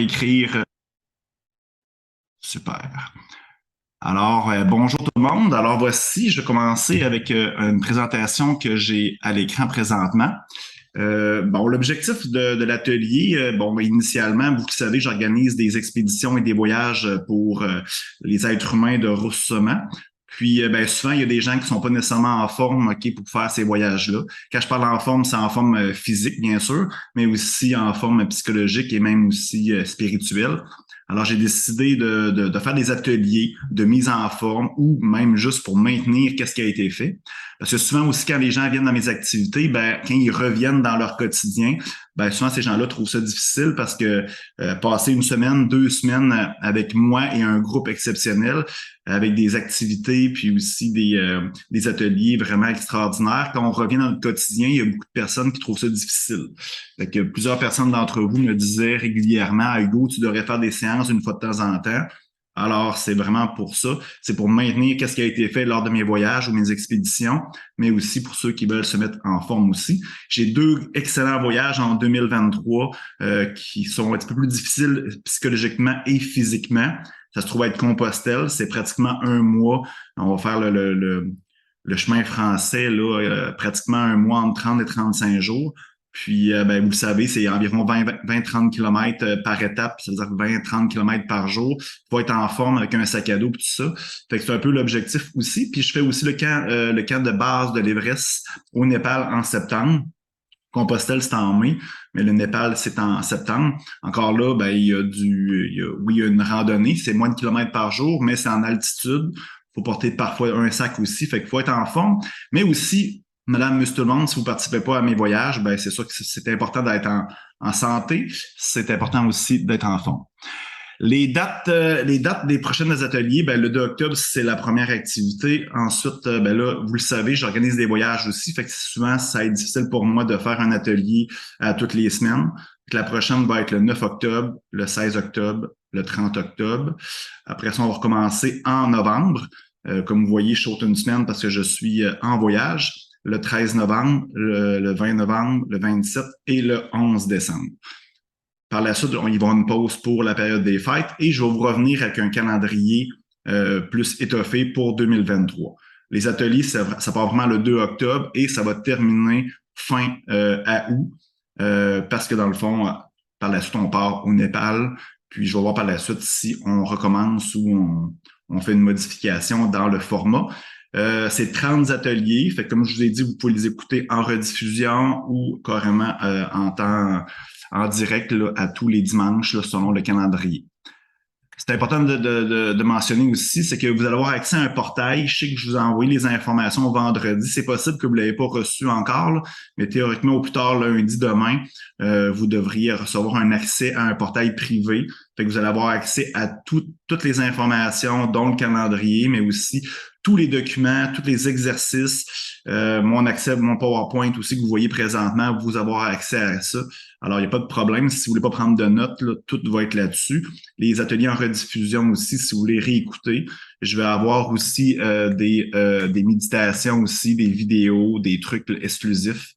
écrire. Super. Alors, bonjour tout le monde. Alors, voici, je vais commencer avec une présentation que j'ai à l'écran présentement. Bon, l'objectif de l'atelier, initialement, vous le savez, j'organise des expéditions et des voyages pour les êtres humains de Roussement. Puis, souvent, il y a des gens qui sont pas nécessairement en forme, OK, pour faire ces voyages-là. Quand je parle en forme, c'est en forme physique, bien sûr, mais aussi en forme psychologique et même aussi spirituelle. Alors, j'ai décidé de faire des ateliers de mise en forme ou même juste pour maintenir qu'est-ce qui a été fait. Parce que souvent aussi, quand les gens viennent dans mes activités, quand ils reviennent dans leur quotidien, souvent ces gens-là trouvent ça difficile parce que passer une semaine, 2 semaines avec moi et un groupe exceptionnel, avec des activités puis aussi des ateliers vraiment extraordinaires, quand on revient dans le quotidien, il y a beaucoup de personnes qui trouvent ça difficile. Fait que plusieurs personnes d'entre vous me disaient régulièrement, Hugo, tu devrais faire des séances une fois de temps en temps. Alors, c'est vraiment pour ça. C'est pour maintenir qu'est-ce qui a été fait lors de mes voyages ou mes expéditions, mais aussi pour ceux qui veulent se mettre en forme aussi. J'ai 2 excellents voyages en 2023 qui sont un petit peu plus difficiles psychologiquement et physiquement. Ça se trouve être Compostelle. C'est pratiquement un mois. On va faire le chemin français, là, pratiquement un mois entre 30 et 35 jours. Puis, vous le savez, c'est environ 20-30 km par étape, c'est-à-dire 20-30 km par jour. Il faut être en forme avec un sac à dos et tout ça. Fait que c'est un peu l'objectif aussi. Puis, je fais aussi le camp de base de l'Everest au Népal en septembre. Compostelle, c'est en mai, mais le Népal, c'est en septembre. Encore là, il y a une randonnée, c'est moins de kilomètres par jour, mais c'est en altitude. Il faut porter parfois un sac aussi, fait qu'il faut être en forme. Mais aussi, Madame, Monsieur tout le monde, si vous participez pas à mes voyages, c'est sûr que c'est important d'être en santé. C'est important aussi d'être en forme. Les dates des prochains ateliers, le 2 octobre, c'est la première activité. Ensuite, là, vous le savez, j'organise des voyages aussi. Fait que souvent, ça va être difficile pour moi de faire un atelier toutes les semaines. La prochaine va être le 9 octobre, le 16 octobre, le 30 octobre. Après ça, on va recommencer en novembre. Comme vous voyez, je saute une semaine parce que je suis en voyage. Le 13 novembre, le 20 novembre, le 27 et le 11 décembre. Par la suite, il va y avoir une pause pour la période des fêtes et je vais vous revenir avec un calendrier plus étoffé pour 2023. Les ateliers, ça part vraiment le 2 octobre et ça va terminer fin à août parce que dans le fond, par la suite, on part au Népal. Puis je vais voir par la suite si on recommence ou on fait une modification dans le format. C'est 30 ateliers. Fait que comme je vous ai dit, vous pouvez les écouter en rediffusion ou carrément en direct là, à tous les dimanches là, selon le calendrier. C'est important de mentionner aussi, c'est que vous allez avoir accès à un portail. Je sais que je vous ai envoyé les informations vendredi. C'est possible que vous ne l'ayez pas reçu encore, là, mais théoriquement, au plus tard, lundi, demain, vous devriez recevoir un accès à un portail privé. Fait que vous allez avoir accès à toutes les informations, dont le calendrier, mais aussi tous les documents, tous les exercices, mon accès, mon PowerPoint aussi que vous voyez présentement, vous avoir accès à ça. Alors, il n'y a pas de problème. Si vous voulez pas prendre de notes, là, tout va être là-dessus. Les ateliers en rediffusion aussi, si vous voulez réécouter. Je vais avoir aussi des méditations aussi, des vidéos, des trucs exclusifs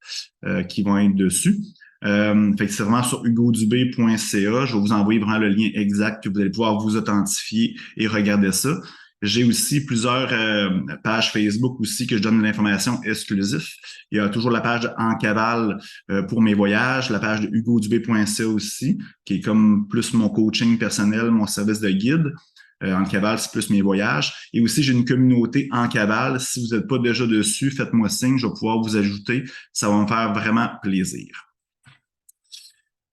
qui vont être dessus. Fait que c'est vraiment sur hugodubé.ca. Je vais vous envoyer vraiment le lien exact que vous allez pouvoir vous authentifier et regarder ça. J'ai aussi plusieurs pages Facebook aussi que je donne de l'information exclusive. Il y a toujours la page En Cavale pour mes voyages, la page de hugodubé.ca aussi, qui est comme plus mon coaching personnel, mon service de guide. En cavale, c'est plus mes voyages. Et aussi, j'ai une communauté en cavale. Si vous n'êtes pas déjà dessus, faites-moi signe, je vais pouvoir vous ajouter. Ça va me faire vraiment plaisir.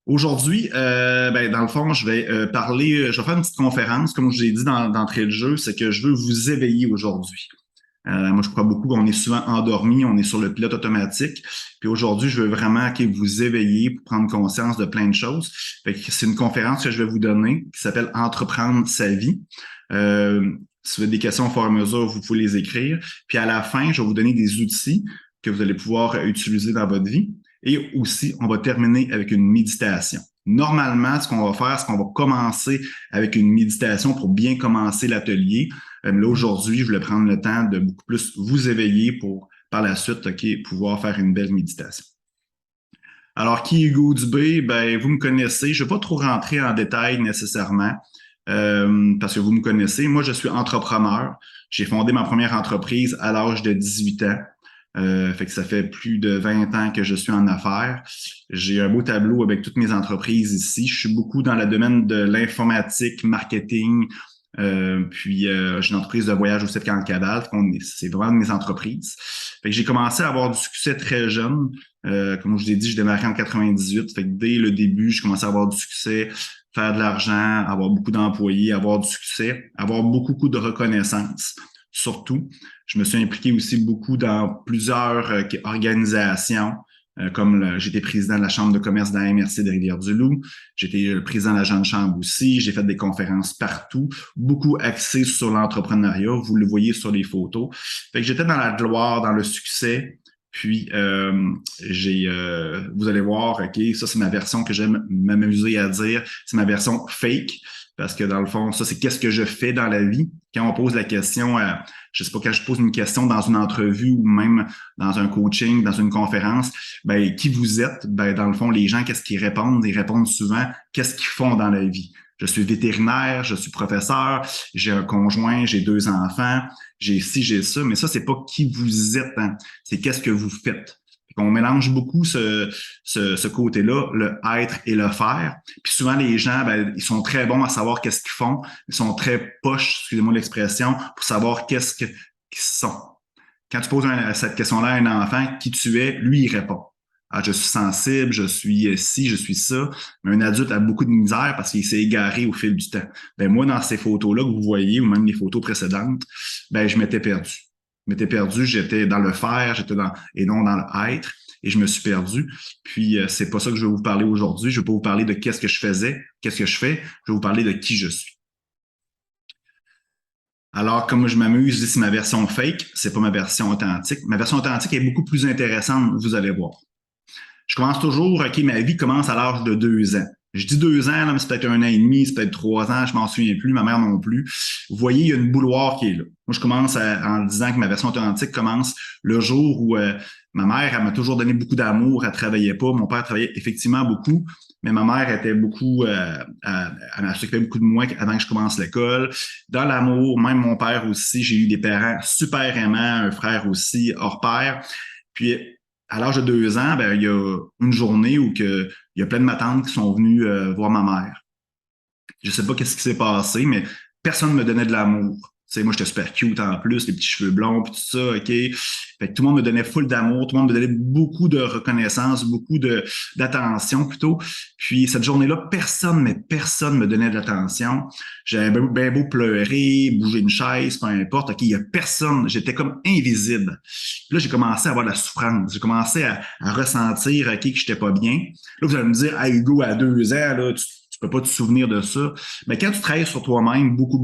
Aujourd'hui, dans le fond, je vais je vais faire une petite conférence, comme je vous ai dit d'entrée de jeu, c'est que je veux vous éveiller aujourd'hui. Moi, je crois beaucoup qu'on est souvent endormi, on est sur le pilote automatique. Puis aujourd'hui, je veux vraiment vous éveiller pour prendre conscience de plein de choses. Fait que c'est une conférence que je vais vous donner qui s'appelle Entreprendre sa vie. Si vous avez des questions au fur et à mesure, vous pouvez les écrire. Puis à la fin, je vais vous donner des outils que vous allez pouvoir utiliser dans votre vie. Et aussi, on va terminer avec une méditation. Normalement, ce qu'on va faire, c'est qu'on va commencer avec une méditation pour bien commencer l'atelier. Là, aujourd'hui, je voulais prendre le temps de beaucoup plus vous éveiller pour, par la suite, pouvoir faire une belle méditation. Alors, qui est Hugo Dubé? Ben, vous me connaissez. Je ne vais pas trop rentrer en détail nécessairement parce que vous me connaissez. Moi, je suis entrepreneur. J'ai fondé ma première entreprise à l'âge de 18 ans. Fait que ça fait plus de 20 ans que je suis en affaires. J'ai un beau tableau avec toutes mes entreprises ici. Je suis beaucoup dans le domaine de l'informatique, marketing, j'ai une entreprise de voyage aussi de Cancadal. C'est vraiment mes entreprises. Fait que j'ai commencé à avoir du succès très jeune. Comme je vous ai dit, je démarrais en 98. Fait que dès le début, je commençais à avoir du succès, faire de l'argent, avoir beaucoup d'employés, avoir du succès, avoir beaucoup de reconnaissance. Surtout, je me suis impliqué aussi beaucoup dans plusieurs organisations, j'étais président de la Chambre de commerce de la MRC de Rivière-du-Loup, j'étais président de la Jeune Chambre aussi, j'ai fait des conférences partout, beaucoup axées sur l'entrepreneuriat, vous le voyez sur les photos. Fait que j'étais dans la gloire, dans le succès, puis vous allez voir, OK, ça c'est ma version que j'aime m'amuser à dire, c'est ma version fake, parce que dans le fond, ça c'est qu'est-ce que je fais dans la vie. Quand on pose la question, je sais pas, quand je pose une question dans une entrevue ou même dans un coaching, dans une conférence, ben qui vous êtes? Ben dans le fond, les gens, qu'est-ce qu'ils répondent? Ils répondent souvent, qu'est-ce qu'ils font dans la vie? Je suis vétérinaire, je suis professeur, j'ai un conjoint, j'ai 2 enfants, j'ai ci, j'ai ça, mais ça, c'est pas qui vous êtes, hein. C'est qu'est-ce que vous faites. On mélange beaucoup ce côté-là, le être et le faire. Puis souvent, les gens, ben, ils sont très bons à savoir qu'est-ce qu'ils font. Ils sont très poches, excusez-moi l'expression, pour savoir qu'est-ce qu'ils sont. Quand tu poses cette question-là à un enfant, qui tu es, lui, il répond. Ah, je suis sensible, je suis ci, je suis ça. Mais un adulte a beaucoup de misère parce qu'il s'est égaré au fil du temps. Ben, moi, dans ces photos-là que vous voyez, ou même les photos précédentes, ben, je m'étais perdu. J'étais dans le faire, et non dans le être, et je me suis perdu. Puis, c'est pas ça que je vais vous parler aujourd'hui. Je vais pas vous parler de qu'est-ce que je faisais, qu'est-ce que je fais. Je vais vous parler de qui je suis. Alors, comme je m'amuse, je dis c'est ma version fake, c'est pas ma version authentique. Ma version authentique est beaucoup plus intéressante, vous allez voir. Je commence toujours, OK, ma vie commence à l'âge de 2 ans. Je dis 2 ans, là, mais c'est peut-être 1 an et demi, c'est peut-être 3 ans, je m'en souviens plus, ma mère non plus. Vous voyez, il y a une bouilloire qui est là. Moi, je commence en disant que ma version authentique commence le jour où ma mère, elle m'a toujours donné beaucoup d'amour, elle travaillait pas. Mon père travaillait effectivement beaucoup, mais ma mère était beaucoup, elle s'occupait beaucoup de moi avant que je commence l'école. Dans l'amour, même mon père aussi, j'ai eu des parents super aimants, un frère aussi, hors pair. Puis, à l'âge de 2 ans, ben, il y a une journée où il y a plein de ma tante qui sont venues voir ma mère. Je sais pas qu'est-ce qui s'est passé, mais personne ne me donnait de l'amour. Tu sais, moi, j'étais super cute en plus, les petits cheveux blonds, puis tout ça, OK? Fait que tout le monde me donnait full d'amour, tout le monde me donnait beaucoup de reconnaissance, d'attention plutôt. Puis cette journée-là, personne me donnait de l'attention. J'avais bien beau pleurer, bouger une chaise, peu importe, OK, il y a personne. J'étais comme invisible. Puis là, j'ai commencé à avoir de la souffrance. J'ai commencé à ressentir, OK, que j'étais pas bien. Là, vous allez me dire, hey, Hugo, à 2 ans, là, tu peux pas te souvenir de ça. Mais quand tu travailles sur toi-même beaucoup,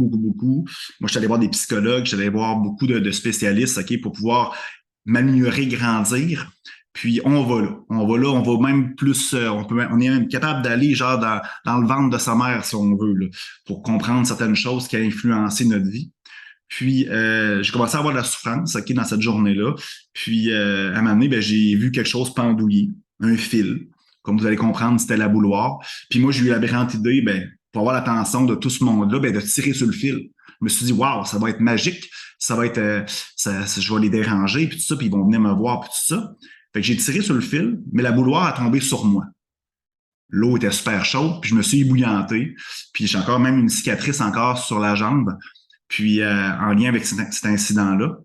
moi, je suis allé voir des psychologues, je suis allé voir beaucoup de spécialistes, OK, pour pouvoir m'améliorer, grandir. Puis on va là. On va même plus, on est même capable d'aller genre dans le ventre de sa mère, si on veut, là, pour comprendre certaines choses qui ont influencé notre vie. Puis j'ai commencé à avoir de la souffrance, OK, dans cette journée-là. Puis à un moment donné, ben, j'ai vu quelque chose pendouiller, un fil. Comme vous allez comprendre, c'était la bouilloire. Puis moi, j'ai eu la brillante idée, ben, pour avoir l'attention de tout ce monde-là, ben, de tirer sur le fil. Je me suis dit, waouh, ça va être magique, ça va être, je vais les déranger, puis tout ça, puis ils vont venir me voir, puis tout ça. Fait que j'ai tiré sur le fil, mais la bouilloire a tombé sur moi. L'eau était super chaude, puis je me suis ébouillanté, puis j'ai encore même une cicatrice encore sur la jambe, puis en lien avec cet incident-là.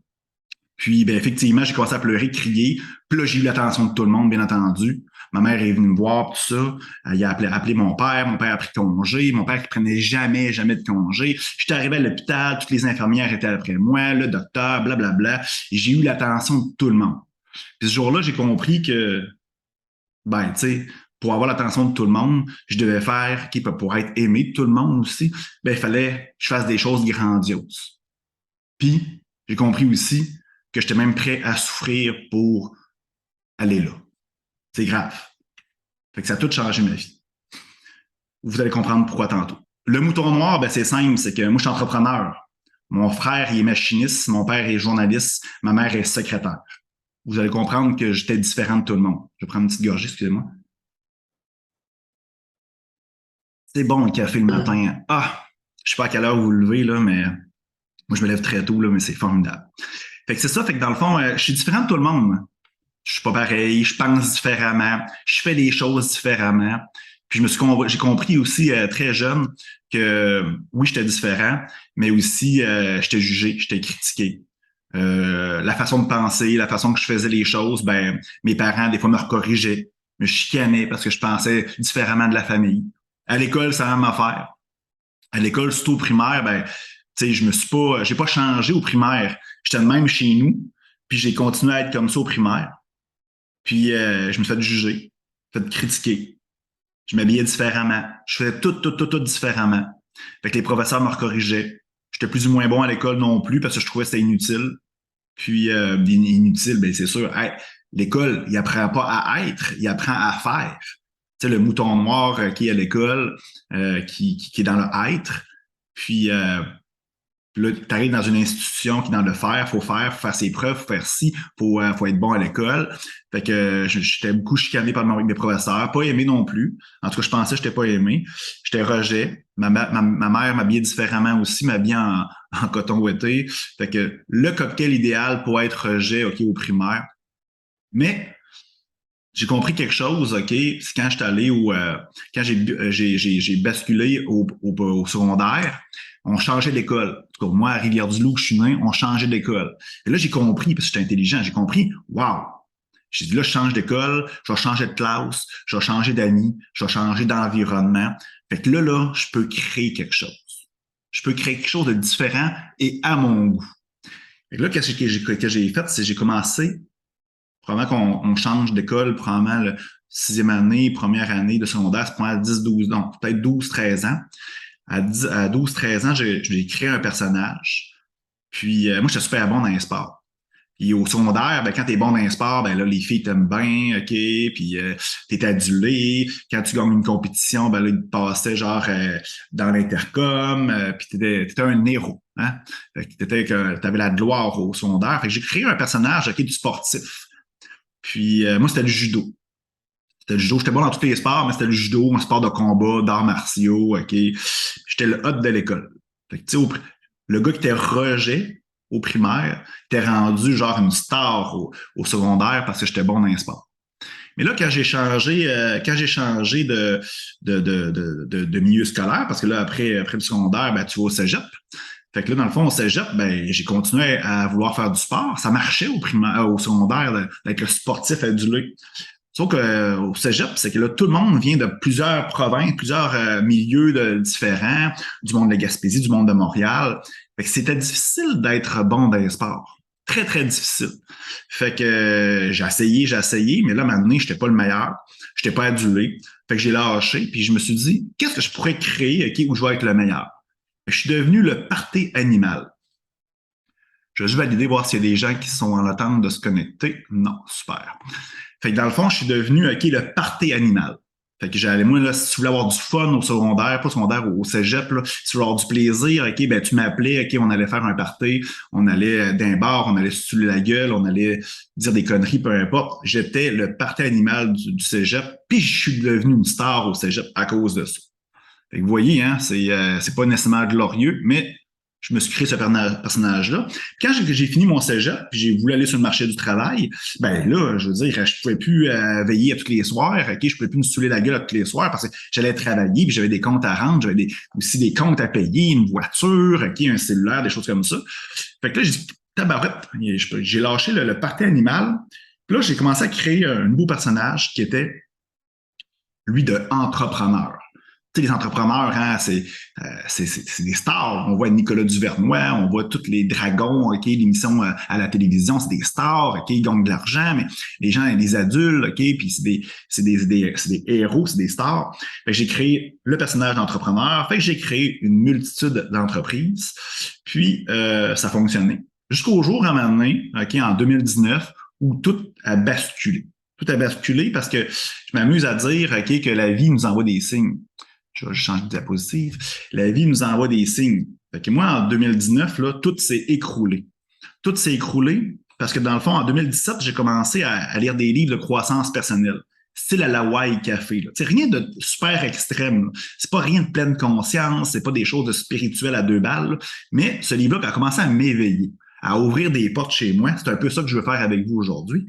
Puis, ben, effectivement, j'ai commencé à pleurer, crier. Puis là, j'ai eu l'attention de tout le monde, bien entendu. Ma mère est venue me voir, tout ça. Il a appelé mon père. Mon père a pris congé. Mon père qui prenait jamais de congé. J'étais arrivé à l'hôpital. Toutes les infirmières étaient après moi, le docteur, blablabla. Et j'ai eu l'attention de tout le monde. Puis ce jour-là, j'ai compris que, ben, tu sais, pour avoir l'attention de tout le monde, je devais faire, pour être aimé de tout le monde aussi, ben, il fallait que je fasse des choses grandioses. Puis, j'ai compris aussi que j'étais même prêt à souffrir pour aller là. C'est grave. Fait que ça a tout changé ma vie. Vous allez comprendre pourquoi tantôt. Le mouton noir, ben, c'est simple, c'est que moi, je suis entrepreneur. Mon frère, il est machiniste, mon père est journaliste, ma mère est secrétaire. Vous allez comprendre que j'étais différent de tout le monde. Je vais prendre une petite gorgée, excusez-moi. C'est bon le café le matin. Ah, je sais pas à quelle heure vous vous levez, là, mais moi, je me lève très tôt, là, mais c'est formidable. Fait que c'est ça, fait que dans le fond, je suis différent de tout le monde. Je suis pas pareil, je pense différemment, je fais des choses différemment. Puis j'ai compris aussi très jeune que oui, j'étais différent, mais aussi j'étais jugé, j'étais critiqué. La façon de penser, la façon que je faisais les choses, ben mes parents des fois me corrigeaient, me chicanaient parce que je pensais différemment de la famille. À l'école, c'est la même affaire. À l'école, surtout au primaire, ben tu sais, j'ai pas changé au primaire. J'étais le même chez nous, puis j'ai continué à être comme ça au primaire. Puis je me suis fait juger, fait critiquer. Je m'habillais différemment. Je faisais tout différemment. Fait que les professeurs me corrigeaient. J'étais plus ou moins bon à l'école non plus parce que je trouvais que c'était inutile. Puis inutile, ben c'est sûr. Hey, l'école, il apprend pas à être, il apprend à faire. Tu sais, le mouton noir qui est à l'école, qui est dans le être. Puis là, tu arrives dans une institution qui est dans le faut faire ses preuves, faut faire ci, faut être bon à l'école. Fait que j'étais beaucoup chicané par mes professeurs, pas aimé non plus. En tout cas, je pensais que j'étais pas aimé. J'étais rejet. Ma mère m'habillait différemment aussi, m'habillait en coton ouaté. Fait que le cocktail idéal pour être rejet, OK, au primaire. Mais j'ai compris quelque chose, OK, c'est quand je suis allé quand j'ai basculé au secondaire, on changeait d'école. En tout cas, moi, à Rivière-du-Loup, où je suis né, on changeait d'école. Et là, j'ai compris, parce que j'étais intelligent, j'ai compris, wow! J'ai dit, là, je change d'école, je vais changer de classe, je vais changer d'amis, je vais changer d'environnement. Fait que là, je peux créer quelque chose. Je peux créer quelque chose de différent et à mon goût. Fait que là, qu'est-ce que j'ai fait, c'est que j'ai commencé probablement qu'on change d'école, probablement la sixième année, première année de secondaire, c'est probablement à 10, 12, non, peut-être 12, 13 ans. À 12, 13 ans, j'ai créé un personnage. Puis moi, j'étais super bon dans les sports. Puis au secondaire, ben, quand t'es bon dans les sports, ben là, les filles t'aiment bien, OK, puis t'es adulé. Quand tu gagnes une compétition, ben là, ils te passaient genre dans l'intercom, puis t'étais un héros. Hein? Fait que t'avais la gloire au secondaire. Fait que j'ai créé un personnage, OK, du sportif. Puis moi, c'était le judo. C'était le judo. J'étais bon dans tous les sports, mais c'était le judo, un sport de combat, d'arts martiaux, OK. J'étais le hot de l'école. Fait que, tu sais, le gars qui était rejet au primaire était rendu genre une star au secondaire parce que j'étais bon dans les sports. Mais là, quand j'ai changé de milieu scolaire, parce que là, après le secondaire, ben, tu vas au cégep. Fait que là, dans le fond, au cégep, ben, j'ai continué à vouloir faire du sport. Ça marchait au primaire, au secondaire d'être le sportif adulé. Sauf qu'au cégep, c'est que là, tout le monde vient de plusieurs provinces, plusieurs milieux différents, du monde de la Gaspésie, du monde de Montréal. Fait que c'était difficile d'être bon dans les sports. Très, très difficile. Fait que j'ai essayé, mais là, maintenant, j'étais pas le meilleur. J'étais pas adulé. Fait que j'ai lâché, puis je me suis dit, qu'est-ce que je pourrais créer, OK, où je vais être le meilleur? Je suis devenu le party animal. Je vais juste valider, voir s'il y a des gens qui sont en attente de se connecter. Non, super. Fait que dans le fond, je suis devenu, OK, le party animal. Fait que j'allais, moi, là, si tu voulais avoir du fun au secondaire, pas au secondaire, au cégep, là, si tu voulais avoir du plaisir, OK, ben, tu m'appelais, OK, on allait faire un party, on allait d'un bar, on allait se tuer la gueule, on allait dire des conneries, peu importe. J'étais le party animal du cégep, puis je suis devenu une star au cégep à cause de ça. Fait que vous voyez, hein, c'est pas nécessairement glorieux, mais je me suis créé ce personnage-là. Quand j'ai fini mon cégep, puis j'ai voulu aller sur le marché du travail, ben là, je veux dire, je pouvais plus veiller à tous les soirs, ok, je pouvais plus me saouler la gueule à tous les soirs parce que j'allais travailler, puis j'avais des comptes à rendre, j'avais aussi des comptes à payer, une voiture, ok, un cellulaire, des choses comme ça. Fait que là, j'ai dit, tabarouette, j'ai lâché le party animal. Puis là, j'ai commencé à créer un nouveau personnage qui était, lui, de entrepreneur. Tu sais, les entrepreneurs, hein, c'est des stars. On voit Nicolas Duvernois, on voit tous les dragons, OK, l'émission à la télévision, c'est des stars, OK, ils gagnent de l'argent, mais les gens, les adultes, OK, puis c'est des héros, c'est des stars. Fait que j'ai créé le personnage d'entrepreneur, fait que j'ai créé une multitude d'entreprises, puis ça fonctionnait. Jusqu'au jour à un moment donné, OK, en 2019, où tout a basculé. Tout a basculé parce que je m'amuse à dire, OK, que la vie nous envoie des signes. Je vais changer de diapositive. La vie nous envoie des signes. Fait que moi, en 2019, là, tout s'est écroulé. Tout s'est écroulé parce que dans le fond, en 2017, j'ai commencé à lire des livres de croissance personnelle. style à la Hawaii Café. C'est rien de super extrême. C'est pas rien de pleine conscience, c'est pas des choses de spirituelles à deux balles. Là. Mais ce livre-là a commencé à m'éveiller, à ouvrir des portes chez moi. C'est un peu ça que je veux faire avec vous aujourd'hui.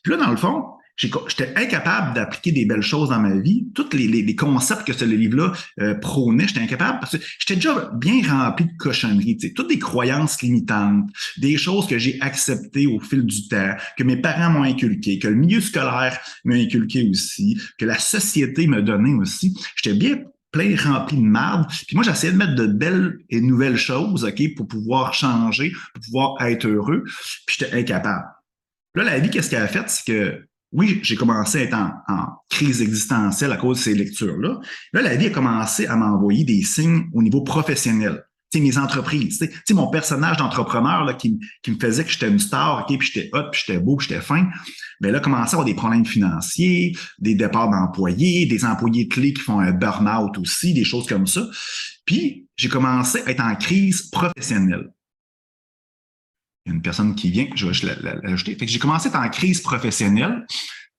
Puis là, dans le fond, j'étais incapable d'appliquer des belles choses dans ma vie. Tous les concepts que ce livre-là prônait, j'étais incapable parce que j'étais déjà bien rempli de cochonneries. Toutes des croyances limitantes, des choses que j'ai acceptées au fil du temps, que mes parents m'ont inculqué, que le milieu scolaire m'a inculqué aussi, que la société m'a donné aussi. J'étais bien plein rempli de marde. Puis moi, j'essayais de mettre de belles et nouvelles choses, OK, pour pouvoir changer, pour pouvoir être heureux. Puis j'étais incapable. Là, la vie, qu'est-ce qu'elle a fait? C'est que oui, j'ai commencé à être en crise existentielle à cause de ces lectures-là. Là, la vie a commencé à m'envoyer des signes au niveau professionnel. Tu sais, mes entreprises, tu sais, mon personnage d'entrepreneur là, qui me faisait que j'étais une star, OK, puis j'étais hot, puis j'étais beau, puis j'étais fin, bien là, commençait à avoir des problèmes financiers, des départs d'employés, des employés clés qui font un burn-out aussi, des choses comme ça. Puis, j'ai commencé à être en crise professionnelle. Il y a une personne qui vient, je vais l'ajouter. Fait que j'ai commencé à être en crise professionnelle,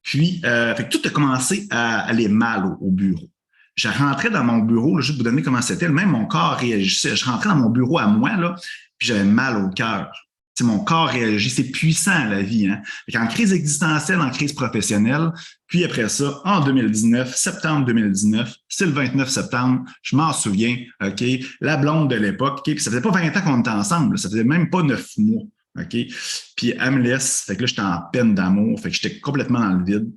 puis fait que tout a commencé à aller mal au bureau. Je rentrais dans mon bureau, là, juste pour vous donner comment c'était, même mon corps réagissait. Je rentrais dans mon bureau à moi, là, puis j'avais mal au cœur. T'sais, mon corps réagit, c'est puissant la vie. Hein? En crise existentielle, en crise professionnelle, puis après ça, en 2019, septembre 2019, c'est le 29 septembre, je m'en souviens, OK, la blonde de l'époque, OK, puis ça faisait pas 20 ans qu'on était ensemble, ça faisait même pas 9 mois. OK? Puis elle me laisse. Fait que là, j'étais en peine d'amour. Fait que j'étais complètement dans le vide.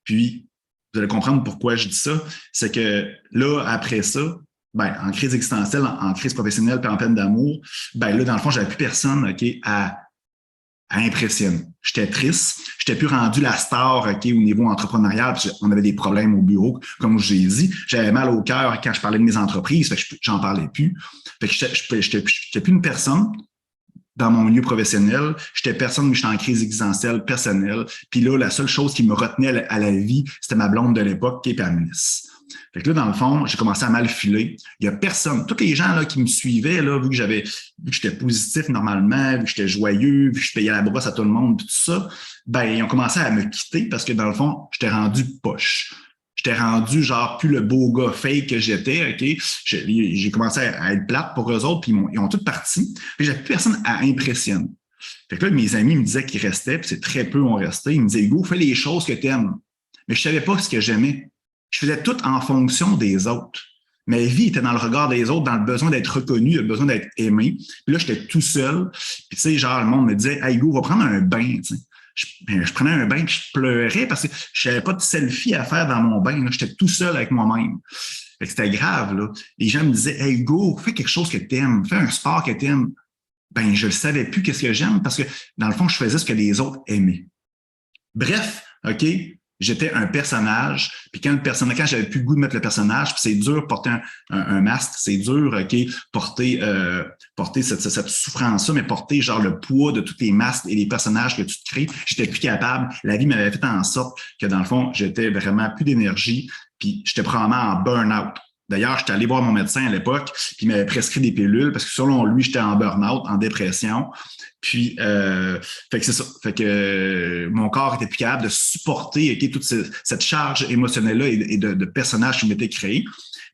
Puis, vous allez comprendre pourquoi je dis ça. C'est que là, après ça, ben, en crise existentielle, en crise professionnelle, puis en peine d'amour, ben là, dans le fond, j'avais plus personne, OK, à impressionner. J'étais triste. J'étais plus rendu la star, OK, au niveau entrepreneurial. Puis on avait des problèmes au bureau, comme je l'ai dit. J'avais mal au cœur quand je parlais de mes entreprises. Fait que j'en parlais plus. Fait que j'étais plus une personne dans mon milieu professionnel. J'étais personne, mais j'étais en crise existentielle personnelle. Puis là, la seule chose qui me retenait à la vie, c'était ma blonde de l'époque, qui est Pamela. Fait que là, dans le fond, j'ai commencé à mal filer. Il y a personne. Tous les gens là, qui me suivaient, là, vu que j'étais positif normalement, vu que j'étais joyeux, vu que je payais la brosse à tout le monde, tout ça, ben, ils ont commencé à me quitter parce que dans le fond, j'étais rendu poche. J'étais rendu genre plus le beau gars fake que j'étais, OK? J'ai commencé à être plate pour eux autres, puis ils ont toutes parti. Puis j'avais plus personne à impressionner. Fait que là, mes amis me disaient qu'ils restaient, puis c'est très peu ont resté. Ils me disaient, Hugo, fais les choses que tu aimes. Mais je savais pas ce que j'aimais. Je faisais tout en fonction des autres. Ma vie était dans le regard des autres, dans le besoin d'être reconnu, le besoin d'être aimé. Puis là, j'étais tout seul. Puis tu sais, genre, le monde me disait, hey, Hugo, va prendre un bain, tu sais. Je prenais un bain puis je pleurais parce que je n'avais pas de selfie à faire dans mon bain. J'étais tout seul avec moi-même. C'était grave. Là. Les gens me disaient, hey Hugo, fais quelque chose que tu aimes, fais un sport que tu aimes. Ben, je ne savais plus qu'est-ce que j'aime parce que, dans le fond, je faisais ce que les autres aimaient. Bref, OK, j'étais un personnage, puis quand j'avais plus le goût de mettre le personnage, puis c'est dur porter un masque, c'est dur, OK, porter cette souffrance-là, mais porter genre le poids de tous les masques et les personnages que tu te crées, j'étais plus capable. La vie m'avait fait en sorte que dans le fond, j'étais vraiment plus d'énergie, puis j'étais probablement en burn-out. D'ailleurs, j'étais allé voir mon médecin à l'époque, puis il m'avait prescrit des pilules parce que selon lui, j'étais en burn-out, en dépression. Puis, fait que c'est ça. Fait que mon corps était plus capable de supporter okay, toute cette charge émotionnelle-là et de personnages qui m'étaient créés.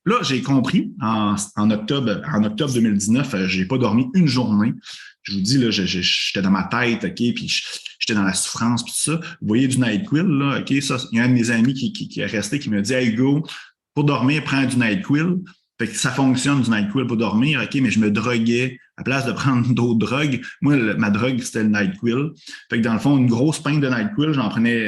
Là, j'ai compris en octobre 2019, j'ai pas dormi une journée. Je vous dis, là, j'étais dans ma tête, OK, puis j'étais dans la souffrance, puis tout ça. Vous voyez du NyQuil, là, OK, ça, il y a un de mes amis qui est resté, qui me dit, hey, Hugo, pour dormir, prends du NyQuil. Fait que ça fonctionne du NyQuil pour dormir, OK, mais je me droguais. À place de prendre d'autres drogues, moi, ma drogue, c'était le NyQuil. Fait que dans le fond, une grosse pinte de NyQuil, j'en prenais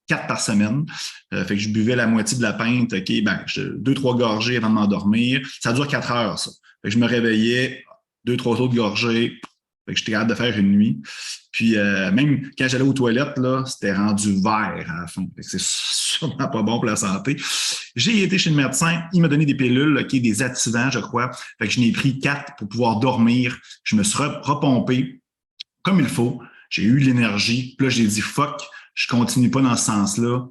4 par semaine. Fait que je buvais la moitié de la pinte, OK, ben, 2-3 gorgées avant de m'endormir. Ça dure 4 heures, ça. Fait que je me réveillais, 2-3 autres gorgées. Fait que j'étais capable de faire une nuit. Puis même quand j'allais aux toilettes, là, c'était rendu vert à la fin. Fait que c'est sûrement pas bon pour la santé. J'ai été chez le médecin, il m'a donné des pilules, okay, des activants, je crois. Fait que je n'ai pris 4 pour pouvoir dormir. Je me suis repompé comme il faut. J'ai eu l'énergie. Puis là, j'ai dit fuck, je continue pas dans ce sens-là.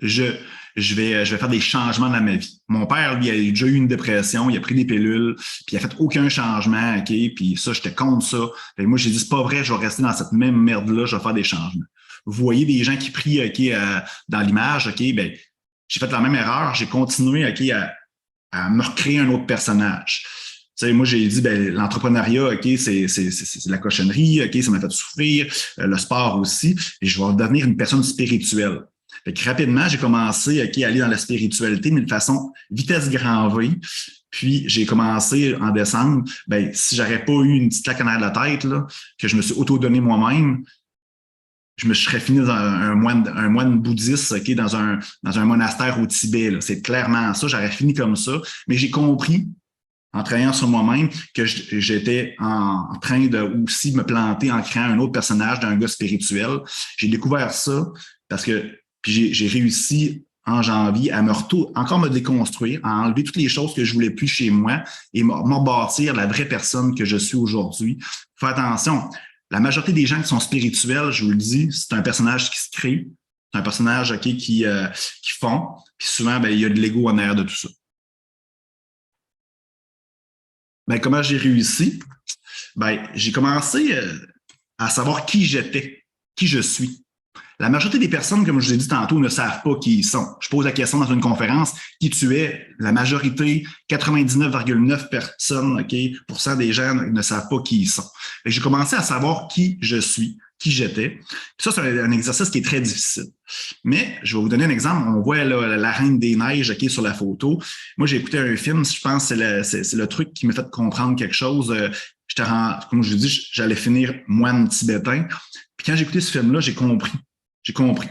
Je vais faire des changements dans ma vie. Mon père, lui, a déjà eu une dépression, il a pris des pilules, puis il a fait aucun changement, OK? Puis ça, j'étais contre ça. Fait que moi, j'ai dit, c'est pas vrai, je vais rester dans cette même merde-là, je vais faire des changements. Vous voyez des gens qui prient, OK, dans l'image, OK, ben, j'ai fait la même erreur, j'ai continué à me recréer un autre personnage. Tu sais, moi, j'ai dit, ben, l'entrepreneuriat, OK, c'est de la cochonnerie, OK, ça m'a fait souffrir, le sport aussi, et je vais devenir une personne spirituelle. Fait que rapidement, j'ai commencé, OK, à aller dans la spiritualité, mais de façon vitesse grand V. Puis, j'ai commencé en décembre, ben, si j'aurais pas eu une petite claque en arrière de la tête, là, que je me suis auto-donné moi-même, je me serais fini dans un moine bouddhiste, OK, dans un monastère au Tibet. C'est clairement ça. J'aurais fini comme ça. Mais j'ai compris, en travaillant sur moi-même, que j'étais en train de aussi me planter en créant un autre personnage d'un gars spirituel. J'ai découvert ça parce que puis j'ai réussi en janvier à encore me déconstruire, à enlever toutes les choses que je voulais plus chez moi et me bâtir la vraie personne que je suis aujourd'hui. Faut faire attention. La majorité des gens qui sont spirituels, je vous le dis, c'est un personnage qui se crée, c'est un personnage qui font, puis souvent, ben, il y a de l'ego en arrière de tout ça. Ben, comment j'ai réussi? Ben, j'ai commencé à savoir qui j'étais, qui je suis. La majorité des personnes, comme je vous ai dit tantôt, ne savent pas qui ils sont. Je pose la question dans une conférence, qui tu es? La majorité, 99,9 personnes, OK, % des gens ne savent pas qui ils sont. Et j'ai commencé à savoir qui je suis, qui j'étais. Ça, c'est un exercice qui est très difficile. Mais je vais vous donner un exemple. On voit là, la Reine des Neiges, OK, sur la photo. Moi, j'ai écouté un film, je pense que c'est le truc qui m'a fait comprendre quelque chose. Comme je vous dis, j'allais finir moine tibétain. Puis quand j'ai écouté ce film-là, j'ai compris. J'ai compris.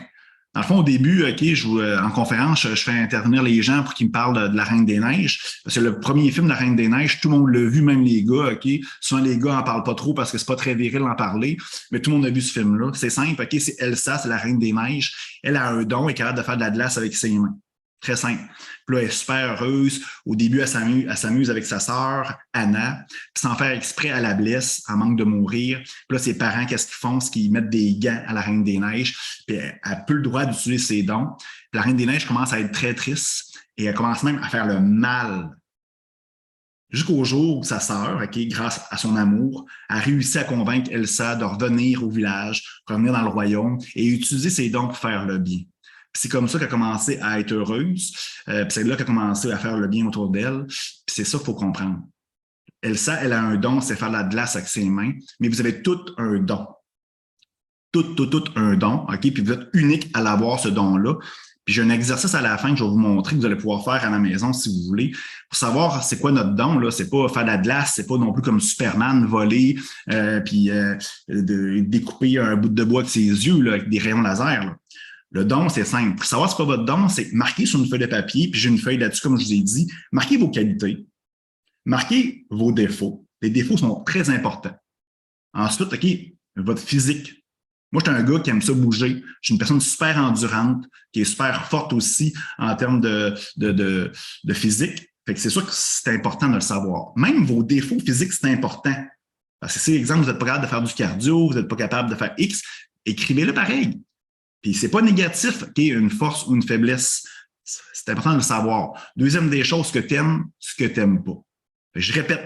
Dans le fond, au début, OK, en conférence, je fais intervenir les gens pour qu'ils me parlent de la Reine des Neiges. Parce que le premier film de la Reine des Neiges, tout le monde l'a vu, même les gars, OK. Souvent, les gars en parlent pas trop parce que c'est pas très viril d'en parler, mais tout le monde a vu ce film-là. C'est simple, OK, c'est Elsa, c'est la Reine des Neiges. Elle a un don, elle est capable de faire de la glace avec ses mains. Très simple. Puis là, elle est super heureuse. Au début, elle s'amuse avec sa sœur, Anna. Puis sans faire exprès, elle la blesse, en manque de mourir. Puis là, ses parents, qu'est-ce qu'ils font? C'est qu'ils mettent des gants à la Reine des Neiges. Puis elle n'a plus le droit d'utiliser ses dons. Puis la Reine des Neiges commence à être très triste et elle commence même à faire le mal. Jusqu'au jour où sa sœur, OK, grâce à son amour, a réussi à convaincre Elsa de revenir au village, revenir dans le royaume et utiliser ses dons pour faire le bien. C'est comme ça qu'elle a commencé à être heureuse. Puis c'est là qu'elle a commencé à faire le bien autour d'elle. Puis c'est ça qu'il faut comprendre. Elsa, elle a un don, c'est faire de la glace avec ses mains, mais vous avez tout un don. Tout un don, OK? Puis vous êtes unique à l'avoir, ce don-là. Puis j'ai un exercice à la fin que je vais vous montrer, que vous allez pouvoir faire à la maison si vous voulez, pour savoir c'est quoi notre don. Là. C'est pas faire de la glace, c'est pas non plus comme Superman voler, puis de découper un bout de bois avec ses yeux là, avec des rayons laser. Là. Le don, c'est simple. Pour savoir c'est quoi votre don, c'est marquer sur une feuille de papier, puis j'ai une feuille là-dessus, comme je vous ai dit. Marquez vos qualités. Marquez vos défauts. Les défauts sont très importants. Ensuite, OK, votre physique. Moi, je suis un gars qui aime ça bouger. Je suis une personne super endurante, qui est super forte aussi en termes de physique. Fait que c'est sûr que c'est important de le savoir. Même vos défauts physiques, c'est important. Parce que si, exemple, vous n'êtes pas capable de faire du cardio, vous n'êtes pas capable de faire X, écrivez-le pareil. Puis c'est pas négatif, OK, une force ou une faiblesse. C'est important de le savoir. Deuxième des choses, ce que tu aimes, ce que tu n'aimes pas. Je répète,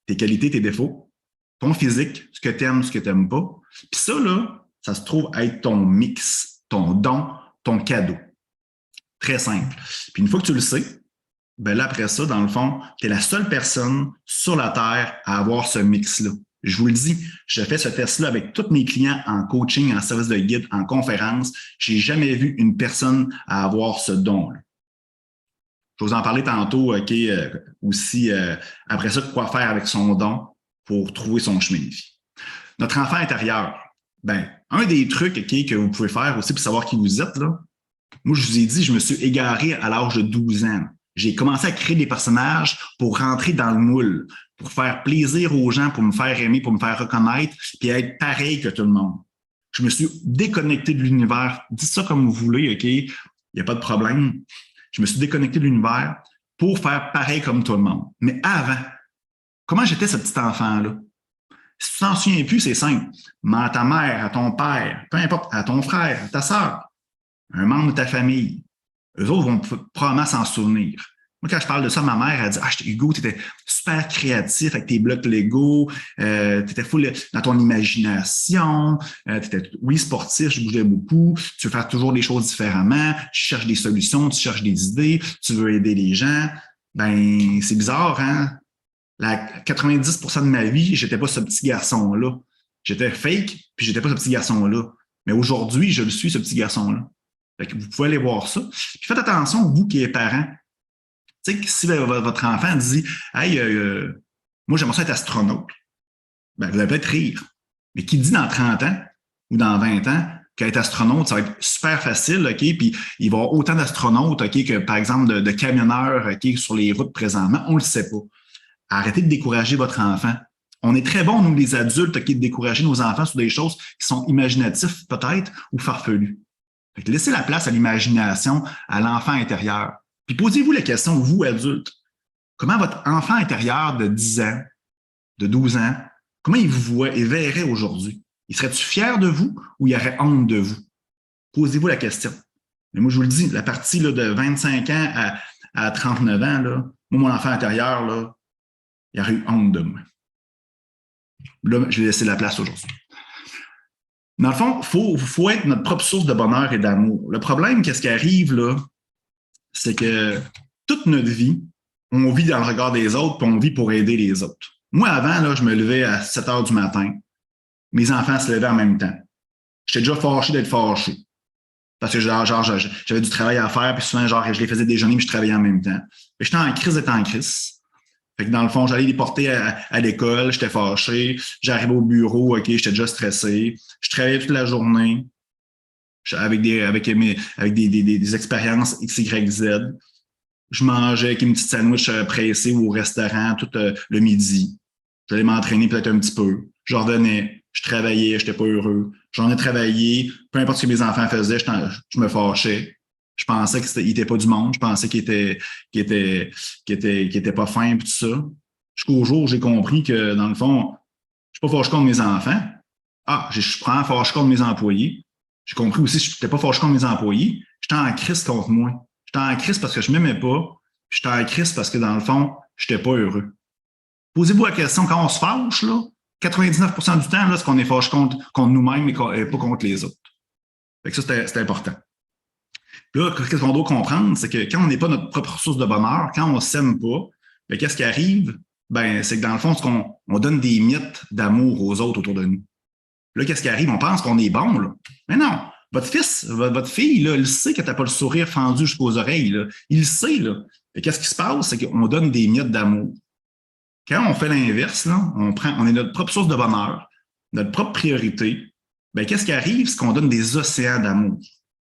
tes qualités, tes défauts, ton physique, ce que tu aimes, ce que tu n'aimes pas. Puis ça, là, ça se trouve être ton mix, ton don, ton cadeau. Très simple. Puis une fois que tu le sais, ben là, après ça, dans le fond, tu es la seule personne sur la Terre à avoir ce mix-là. Je vous le dis, je fais ce test-là avec tous mes clients en coaching, en service de guide, en conférence. Je n'ai jamais vu une personne à avoir ce don-là. Je vais vous en parler tantôt, OK, aussi, après ça, quoi faire avec son don pour trouver son chemin de vie. Notre enfant intérieur, ben, un des trucs, OK, que vous pouvez faire aussi pour savoir qui vous êtes, là, moi, je vous ai dit, je me suis égaré à l'âge de 12 ans. J'ai commencé à créer des personnages pour rentrer dans le moule, pour faire plaisir aux gens, pour me faire aimer, pour me faire reconnaître, puis être pareil que tout le monde. Je me suis déconnecté de l'univers. Dites ça comme vous voulez, OK? Il n'y a pas de problème. Je me suis déconnecté de l'univers pour faire pareil comme tout le monde. Mais avant, comment j'étais ce petit enfant-là? Si tu t'en souviens plus, c'est simple. Mens à ta mère, à ton père, peu importe, à ton frère, à ta sœur, un membre de ta famille. Eux autres vont probablement s'en souvenir. Moi, quand je parle de ça, ma mère, elle dit, ah, Hugo, tu étais super créatif avec tes blocs Lego, tu étais full dans ton imagination, tu étais, oui, sportif, je bougeais beaucoup, tu veux faire toujours les choses différemment, tu cherches des solutions, tu cherches des idées, tu veux aider les gens. Ben, c'est bizarre, hein? 90% de ma vie, j'étais pas ce petit garçon-là. J'étais fake, puis j'étais pas ce petit garçon-là. Mais aujourd'hui, je le suis, ce petit garçon-là. Fait que vous pouvez aller voir ça. Puis faites attention, vous qui êtes parents. Tu sais, si votre enfant dit Hey, moi, j'aimerais ça être astronaute, ben, vous allez peut-être rire. Mais qui dit dans 30 ans ou dans 20 ans qu'être astronaute, ça va être super facile, OK? Puis il va y avoir autant d'astronautes, OK, que par exemple de camionneurs, OK, sur les routes présentement. On ne le sait pas. Arrêtez de décourager votre enfant. On est très bons, nous, les adultes, OK, de décourager nos enfants sur des choses qui sont imaginatives, peut-être, ou farfelues. Fait que laissez la place à l'imagination, à l'enfant intérieur. Puis posez-vous la question, vous, adultes, comment votre enfant intérieur de 10 ans, de 12 ans, comment il vous voit et verrait aujourd'hui? Il serait-tu fier de vous ou il aurait honte de vous? Posez-vous la question. Mais moi, je vous le dis, la partie là, de 25 ans à 39 ans, là, moi, mon enfant intérieur, là, il aurait eu honte de moi. Là, je vais laisser la place aujourd'hui. Dans le fond, il faut être notre propre source de bonheur et d'amour. Le problème, qu'est-ce qui arrive, là, c'est que toute notre vie, on vit dans le regard des autres, puis on vit pour aider les autres. Moi, avant, là, je me levais à 7 heures du matin. Mes enfants se levaient en même temps. J'étais déjà fâché d'être fâché. Parce que genre, j'avais du travail à faire, puis souvent, genre, je les faisais déjeuner, mais je travaillais en même temps. J'étais en crise d'être en crise. Fait que dans le fond, j'allais les porter à l'école, j'étais fâché. J'arrivais au bureau, OK, j'étais déjà stressé. Je travaillais toute la journée avec des expériences X, Y, Z. Je mangeais avec une petite sandwich pressée au restaurant tout le midi. J'allais m'entraîner peut-être un petit peu. Je revenais, je travaillais, je n'étais pas heureux. J'en ai travaillé, peu importe ce que mes enfants faisaient, je me fâchais. Je pensais qu'il n'était pas du monde. Je pensais qu'il était pas fin et tout ça. Jusqu'au jour où j'ai compris que, dans le fond, je ne suis pas fâché contre mes enfants. Ah, je prends fâché contre mes employés. J'ai compris aussi que je n'étais pas fâché contre mes employés. J'étais en crise contre moi. J'étais en crise parce que je ne m'aimais pas. J'étais en crise parce que, dans le fond, je n'étais pas heureux. Posez-vous la question, quand on se fâche, là, 99% du temps, là, c'est qu'on est fâché contre nous-mêmes et pas contre les autres. Fait que ça, c'est important. Puis là, qu'est-ce qu'on doit comprendre, c'est que quand on n'est pas notre propre source de bonheur, quand on ne s'aime pas, bien, qu'est-ce qui arrive? Ben, c'est que dans le fond, on donne des mythes d'amour aux autres autour de nous. Là, qu'est-ce qui arrive? On pense qu'on est bon, là. Mais non. Votre fils, votre fille, là, il sait que tu n'as pas le sourire fendu jusqu'aux oreilles, là. Il sait, là. Et qu'est-ce qui se passe? C'est qu'on donne des mythes d'amour. Quand on fait l'inverse, là, on est notre propre source de bonheur, notre propre priorité. Ben, qu'est-ce qui arrive? C'est qu'on donne des océans d'amour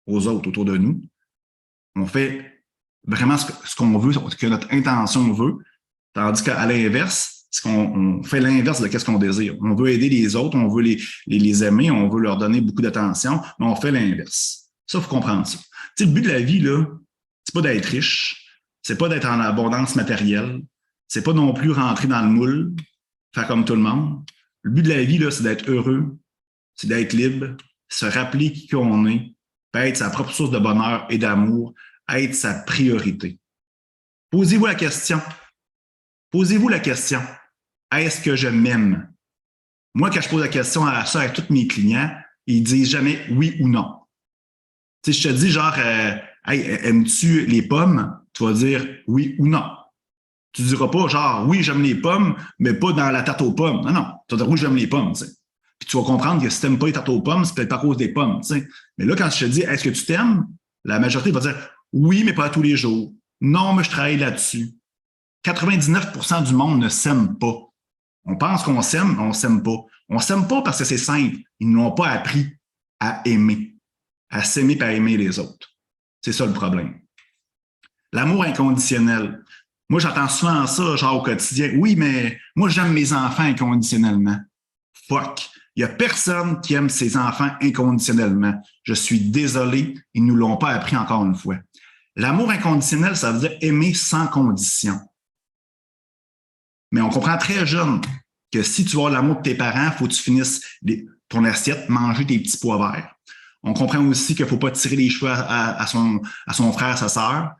aux autres autour de nous. On fait vraiment ce qu'on veut, ce que notre intention veut, tandis qu'à l'inverse, c'est qu'on fait l'inverse de ce qu'on désire. On veut aider les autres, on veut les aimer, on veut leur donner beaucoup d'attention, mais on fait l'inverse. Ça, il faut comprendre ça. Tu sais, le but de la vie, là, c'est pas d'être riche, c'est pas d'être en abondance matérielle, c'est pas non plus rentrer dans le moule, faire comme tout le monde. Le but de la vie, là, c'est d'être heureux, c'est d'être libre, se rappeler qui on est, être sa propre source de bonheur et d'amour, être sa priorité. Posez-vous la question. Posez-vous la question. Est-ce que je m'aime? Moi, quand je pose la question à ça à tous mes clients, ils disent jamais oui ou non. Tu sais, je te dis genre, hey, aimes-tu les pommes? Tu vas dire oui ou non. Tu ne diras pas genre, oui, j'aime les pommes, mais pas dans la tarte aux pommes. Non, non. Tu vas dire oui, j'aime les pommes. Tu sais. Puis tu vas comprendre que si tu n'aimes pas les tartes aux pommes, c'est peut-être pas à cause des pommes. Tu sais. Mais là, quand je te dis, est-ce que tu t'aimes? La majorité va dire oui, mais pas tous les jours. Non, mais je travaille là-dessus. 99% du monde ne s'aime pas. On pense qu'on s'aime, mais on ne s'aime pas. On ne s'aime pas parce que c'est simple. Ils n'ont pas appris à aimer, à s'aimer et à aimer les autres. C'est ça le problème. L'amour inconditionnel. Moi, j'entends souvent ça, genre au quotidien. Oui, mais moi, j'aime mes enfants inconditionnellement. Fuck. Il n'y a personne qui aime ses enfants inconditionnellement. Je suis désolé, ils ne nous l'ont pas appris encore une fois. L'amour inconditionnel, ça veut dire aimer sans condition. Mais on comprend très jeune que si tu veux l'amour de tes parents, il faut que tu finisses ton assiette, manger tes petits pois verts. On comprend aussi qu'il ne faut pas tirer les cheveux à son frère, sa sœur.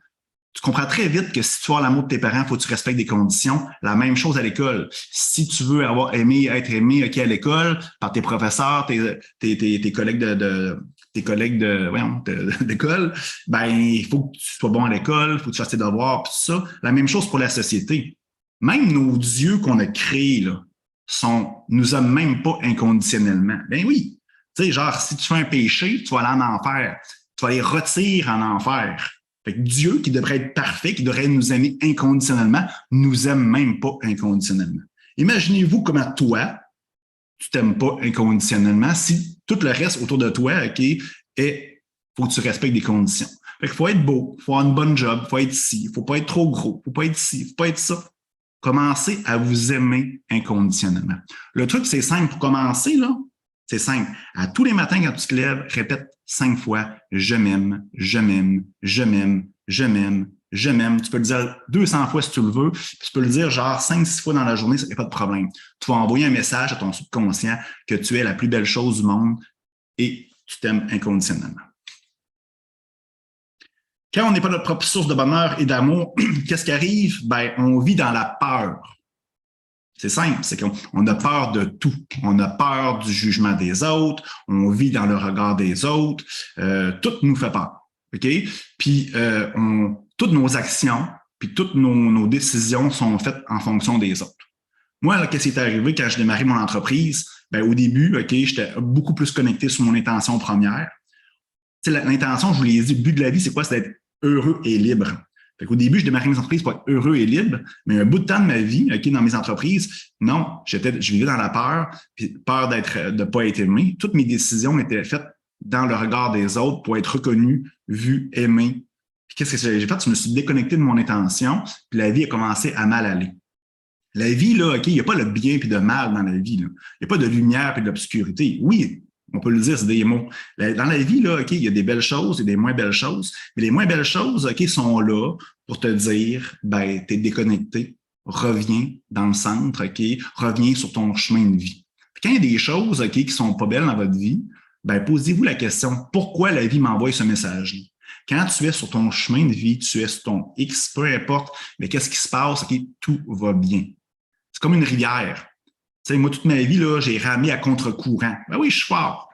tu comprends très vite que si tu veux avoir l'amour de tes parents, il faut que tu respectes des conditions. La même chose à l'école. Si tu veux être aimé à l'école par tes professeurs, tes collègues d'école, ben, il faut que tu sois bon à l'école, il faut que tu fasses tes devoirs, tout ça. La même chose pour la société. Même nos dieux qu'on a créés, là, nous aiment même pas inconditionnellement. Ben oui. Tu sais, genre, si tu fais un péché, tu vas aller en enfer. Tu vas aller retirer en enfer. Fait que Dieu, qui devrait être parfait, qui devrait nous aimer inconditionnellement, nous aime même pas inconditionnellement. Imaginez-vous comment toi, tu t'aimes pas inconditionnellement si tout le reste autour de toi, OK, faut que tu respectes des conditions. Fait qu'il faut être beau, faut avoir une bonne job, faut être ici, faut pas être trop gros, faut pas être ici, faut pas être ça. Commencez à vous aimer inconditionnellement. Le truc, c'est simple pour commencer, là. C'est simple. À tous les matins, quand tu te lèves, répète 5 fois « Je m'aime, je m'aime, je m'aime, je m'aime, je m'aime ». Tu peux le dire 200 fois si tu le veux. Puis tu peux le dire genre 5-6 fois dans la journée, ça n'y a pas de problème. Tu vas envoyer un message à ton subconscient que tu es la plus belle chose du monde et tu t'aimes inconditionnellement. Quand on n'est pas notre propre source de bonheur et d'amour, qu'est-ce qui arrive? Ben, on vit dans la peur. C'est simple, c'est qu'on a peur de tout. On a peur du jugement des autres, on vit dans le regard des autres, tout nous fait peur. OK? Puis toutes nos actions, puis toutes nos décisions sont faites en fonction des autres. Moi, là, qu'est-ce qui est arrivé quand j'ai démarré mon entreprise? Ben, au début, OK, j'étais beaucoup plus connecté sur mon intention première. L'intention, je vous l'ai dit, le but de la vie, c'est quoi? C'est d'être heureux et libre. Fait qu'au début, je démarrais mes entreprises pour être heureux et libre, mais un bout de temps de ma vie, OK, dans mes entreprises, non, je vivais dans la peur, puis peur de ne pas être aimé. Toutes mes décisions étaient faites dans le regard des autres pour être reconnu, vu, aimé. Puis qu'est-ce que j'ai fait? Je me suis déconnecté de mon intention, puis la vie a commencé à mal aller. La vie, là, OK, il n'y a pas le bien puis de mal dans la vie. Là. Il n'y a pas de lumière puis de l'obscurité. Oui, on peut le dire, c'est des mots. Dans la vie, là, OK, il y a des belles choses et des moins belles choses. Mais les moins belles choses, OK, sont là pour te dire, ben, t'es déconnecté. Reviens dans le centre, OK? Reviens sur ton chemin de vie. Puis quand il y a des choses, OK, qui sont pas belles dans votre vie, ben, posez-vous la question, pourquoi la vie m'envoie ce message-là? Quand tu es sur ton chemin de vie, tu es sur ton X, peu importe, mais qu'est-ce qui se passe? OK, tout va bien. C'est comme une rivière. Tu sais, moi, toute ma vie, là, j'ai ramé à contre-courant. Ben oui, je suis fort.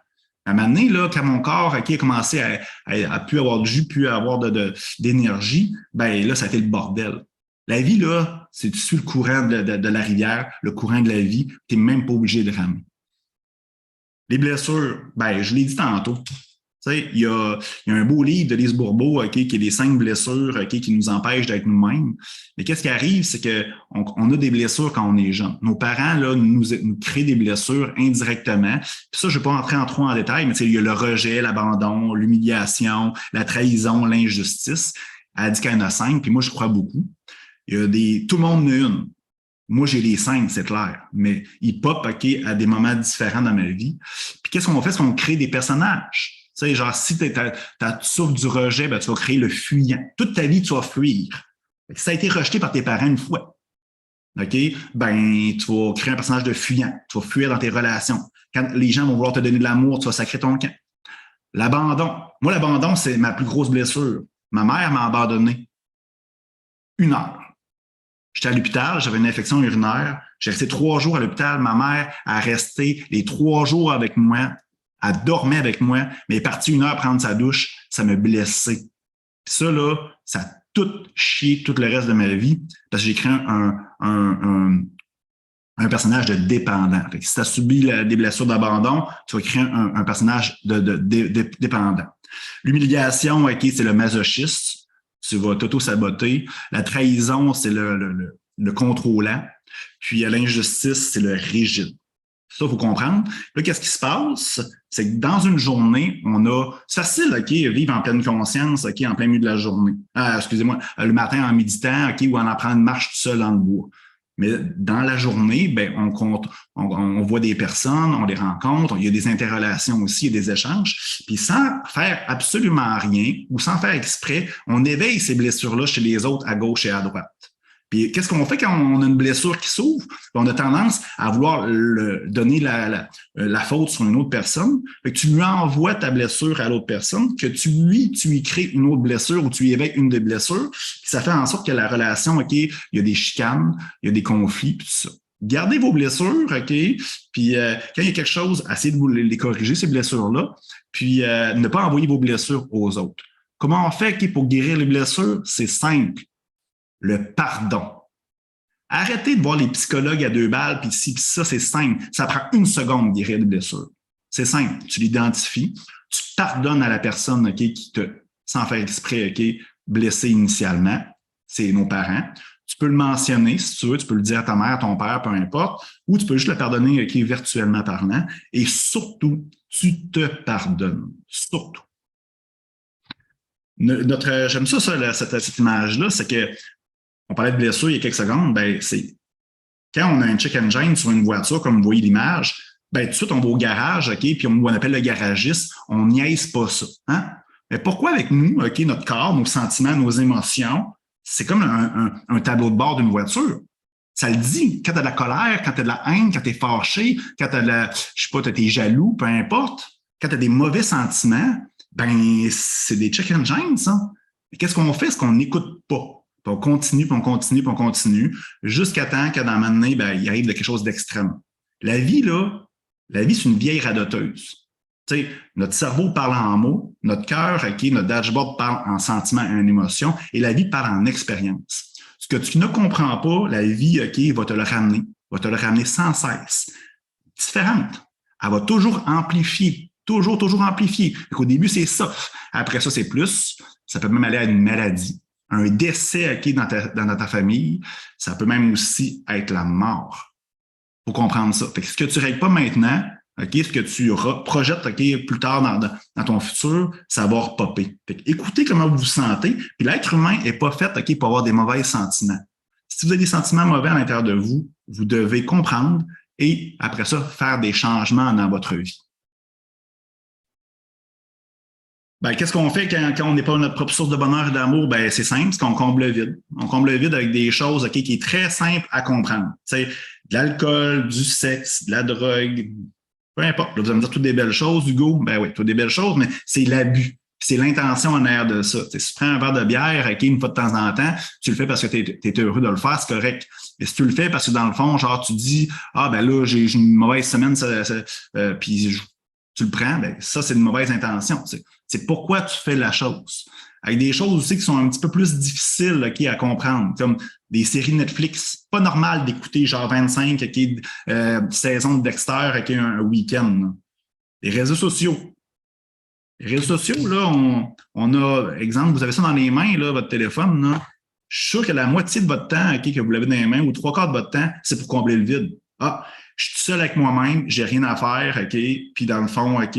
À un moment donné, là, quand mon corps a commencé à plus avoir de jus, plus avoir d'énergie, ben là, ça a été le bordel. La vie, là, c'est tu suis le courant de la rivière, le courant de la vie, tu n'es même pas obligé de ramer. Les blessures, ben, je l'ai dit tantôt. Tu sais, il y a un beau livre de Lise Bourbeau, OK, qui est les 5 blessures, OK, qui nous empêchent d'être nous-mêmes. Mais qu'est-ce qui arrive, c'est qu'on a des blessures quand on est jeune. Nos parents, là, nous créent des blessures indirectement. Puis ça, je ne vais pas rentrer trop en détail, mais il y a le rejet, l'abandon, l'humiliation, la trahison, l'injustice. Elle dit qu'il y en a 5, puis moi, je crois beaucoup. Il y a tout le monde en a une. Moi, j'ai les 5, c'est clair, mais ils pop, OK, à des moments différents dans ma vie. Puis qu'est-ce qu'on fait? C'est qu'on crée des personnages. Tu sais, genre, si tu souffres du rejet, ben, tu vas créer le fuyant. Toute ta vie, tu vas fuir. Si ça a été rejeté par tes parents une fois, OK, ben, tu vas créer un personnage de fuyant. Tu vas fuir dans tes relations. Quand les gens vont vouloir te donner de l'amour, tu vas sacrer ton camp. L'abandon. Moi, l'abandon, c'est ma plus grosse blessure. Ma mère m'a abandonné 1 heure. J'étais à l'hôpital, j'avais une infection urinaire. J'ai resté 3 jours à l'hôpital. Ma mère a resté les 3 jours avec moi. Elle dormait avec moi, mais elle est partie 1 heure prendre sa douche. Ça m'a blessé. Puis ça, là, ça a tout chié tout le reste de ma vie parce que j'ai créé un personnage de dépendant. Fait que si tu as subi des blessures d'abandon, tu vas créer un personnage de dépendant. L'humiliation, OK, c'est le masochiste. Tu vas t'auto-saboter. La trahison, c'est le contrôlant. Puis l'injustice, c'est le rigide. Ça, il faut comprendre. Là, qu'est-ce qui se passe? C'est que dans une journée, c'est facile, OK, vivre en pleine conscience, OK, en plein milieu de la journée. Excusez-moi, le matin en méditant, OK, ou en apprendre une marche tout seul dans le bois. Mais dans la journée, ben, on voit des personnes, on les rencontre, il y a des interrelations aussi, il y a des échanges. Puis sans faire absolument rien ou sans faire exprès, on éveille ces blessures-là chez les autres à gauche et à droite. Puis qu'est-ce qu'on fait quand on a une blessure qui s'ouvre? On a tendance à vouloir donner la faute sur une autre personne. Fait que tu lui envoies ta blessure à l'autre personne, que tu lui crées une autre blessure ou tu lui éveilles une des blessures. Puis ça fait en sorte que la relation, OK, il y a des chicanes, il y a des conflits, puis tout ça. Gardez vos blessures, OK? Puis quand il y a quelque chose, essayez de vous les corriger, ces blessures-là. Puis ne pas envoyer vos blessures aux autres. Comment on fait pour guérir les blessures? C'est simple. Le pardon. Arrêtez de voir les psychologues à 2 balles, puis si ça, c'est simple. Ça prend 1 seconde de guérir les blessures. C'est simple. Tu l'identifies, tu pardonnes à la personne, OK, qui te, sans faire exprès, OK, blessé initialement. C'est nos parents. Tu peux le mentionner, si tu veux, tu peux le dire à ta mère, à ton père, peu importe, ou tu peux juste le pardonner, OK, virtuellement parlant. Et surtout, tu te pardonnes. Surtout. J'aime ça, cette image-là, c'est que on parlait de blessure il y a quelques secondes, ben c'est quand on a un check engine sur une voiture, comme vous voyez l'image, ben tout de suite, on va au garage, OK, puis on appelle le garagiste, on niaise pas ça. Hein? Mais pourquoi avec nous, OK, notre corps, nos sentiments, nos émotions, c'est comme un tableau de bord d'une voiture. Ça le dit. Quand tu as de la colère, quand tu as de la haine, quand tu es fâché, quand tu as je sais pas, tu es jaloux, peu importe, quand tu as des mauvais sentiments, ben c'est des check engines, ça. Et qu'est-ce qu'on fait? C'est qu'on n'écoute pas. Puis on continue, puis on continue, puis on continue, jusqu'à temps que dans un moment donné, ben, il arrive de quelque chose d'extrême. La vie, là, la vie, c'est une vieille radoteuse. Tu sais, notre cerveau parle en mots, notre cœur, okay, notre dashboard parle en sentiments et en émotions, et la vie parle en expérience. Ce que tu ne comprends pas, la vie, OK, va te le ramener sans cesse. Différente. Elle va toujours amplifier, toujours amplifier. Au début, c'est ça. Après ça, c'est plus. Ça peut même aller à une maladie, un décès OK, dans ta famille. Ça peut même aussi être la mort. Il faut comprendre ça. Fait que ce que tu ne règles pas maintenant, OK, ce que tu projettes OK, plus tard dans ton futur, ça va repopper. Fait que écoutez comment vous vous sentez. Puis l'être humain n'est pas fait OK, pour avoir des mauvais sentiments. Si vous avez des sentiments mauvais à l'intérieur de vous, vous devez comprendre et après ça, faire des changements dans votre vie. Ben, qu'est-ce qu'on fait quand on n'est pas notre propre source de bonheur et d'amour? Ben, c'est simple, c'est qu'on comble le vide. On comble le vide avec des choses OK, qui est très simple à comprendre. Tu sais, de l'alcool, du sexe, de la drogue, peu importe. Là, vous allez me dire toutes des belles choses, Hugo. Ben oui, toutes des belles choses, mais c'est l'abus. C'est l'intention en arrière de ça. Si tu prends un verre de bière, OK, une fois de temps en temps, tu le fais parce que tu es heureux de le faire, c'est correct. Mais si tu le fais parce que dans le fond, genre, tu dis, ah, ben là, j'ai une mauvaise semaine, puis tu le prends, ben ça, c'est une mauvaise intention. C'est pourquoi tu fais la chose. Avec des choses aussi qui sont un petit peu plus difficiles OK, à comprendre, comme des séries Netflix. Pas normal d'écouter genre 25 saisons de Dexter OK, un week-end. Là. Les réseaux sociaux. Les réseaux sociaux, là, on a, exemple, vous avez ça dans les mains, là, votre téléphone. Là. Je suis sûr que la moitié de votre temps OK, que vous l'avez dans les mains, ou 3/4 de votre temps, c'est pour combler le vide. Ah, je suis seul avec moi-même, j'ai rien à faire, OK? Puis dans le fond, OK,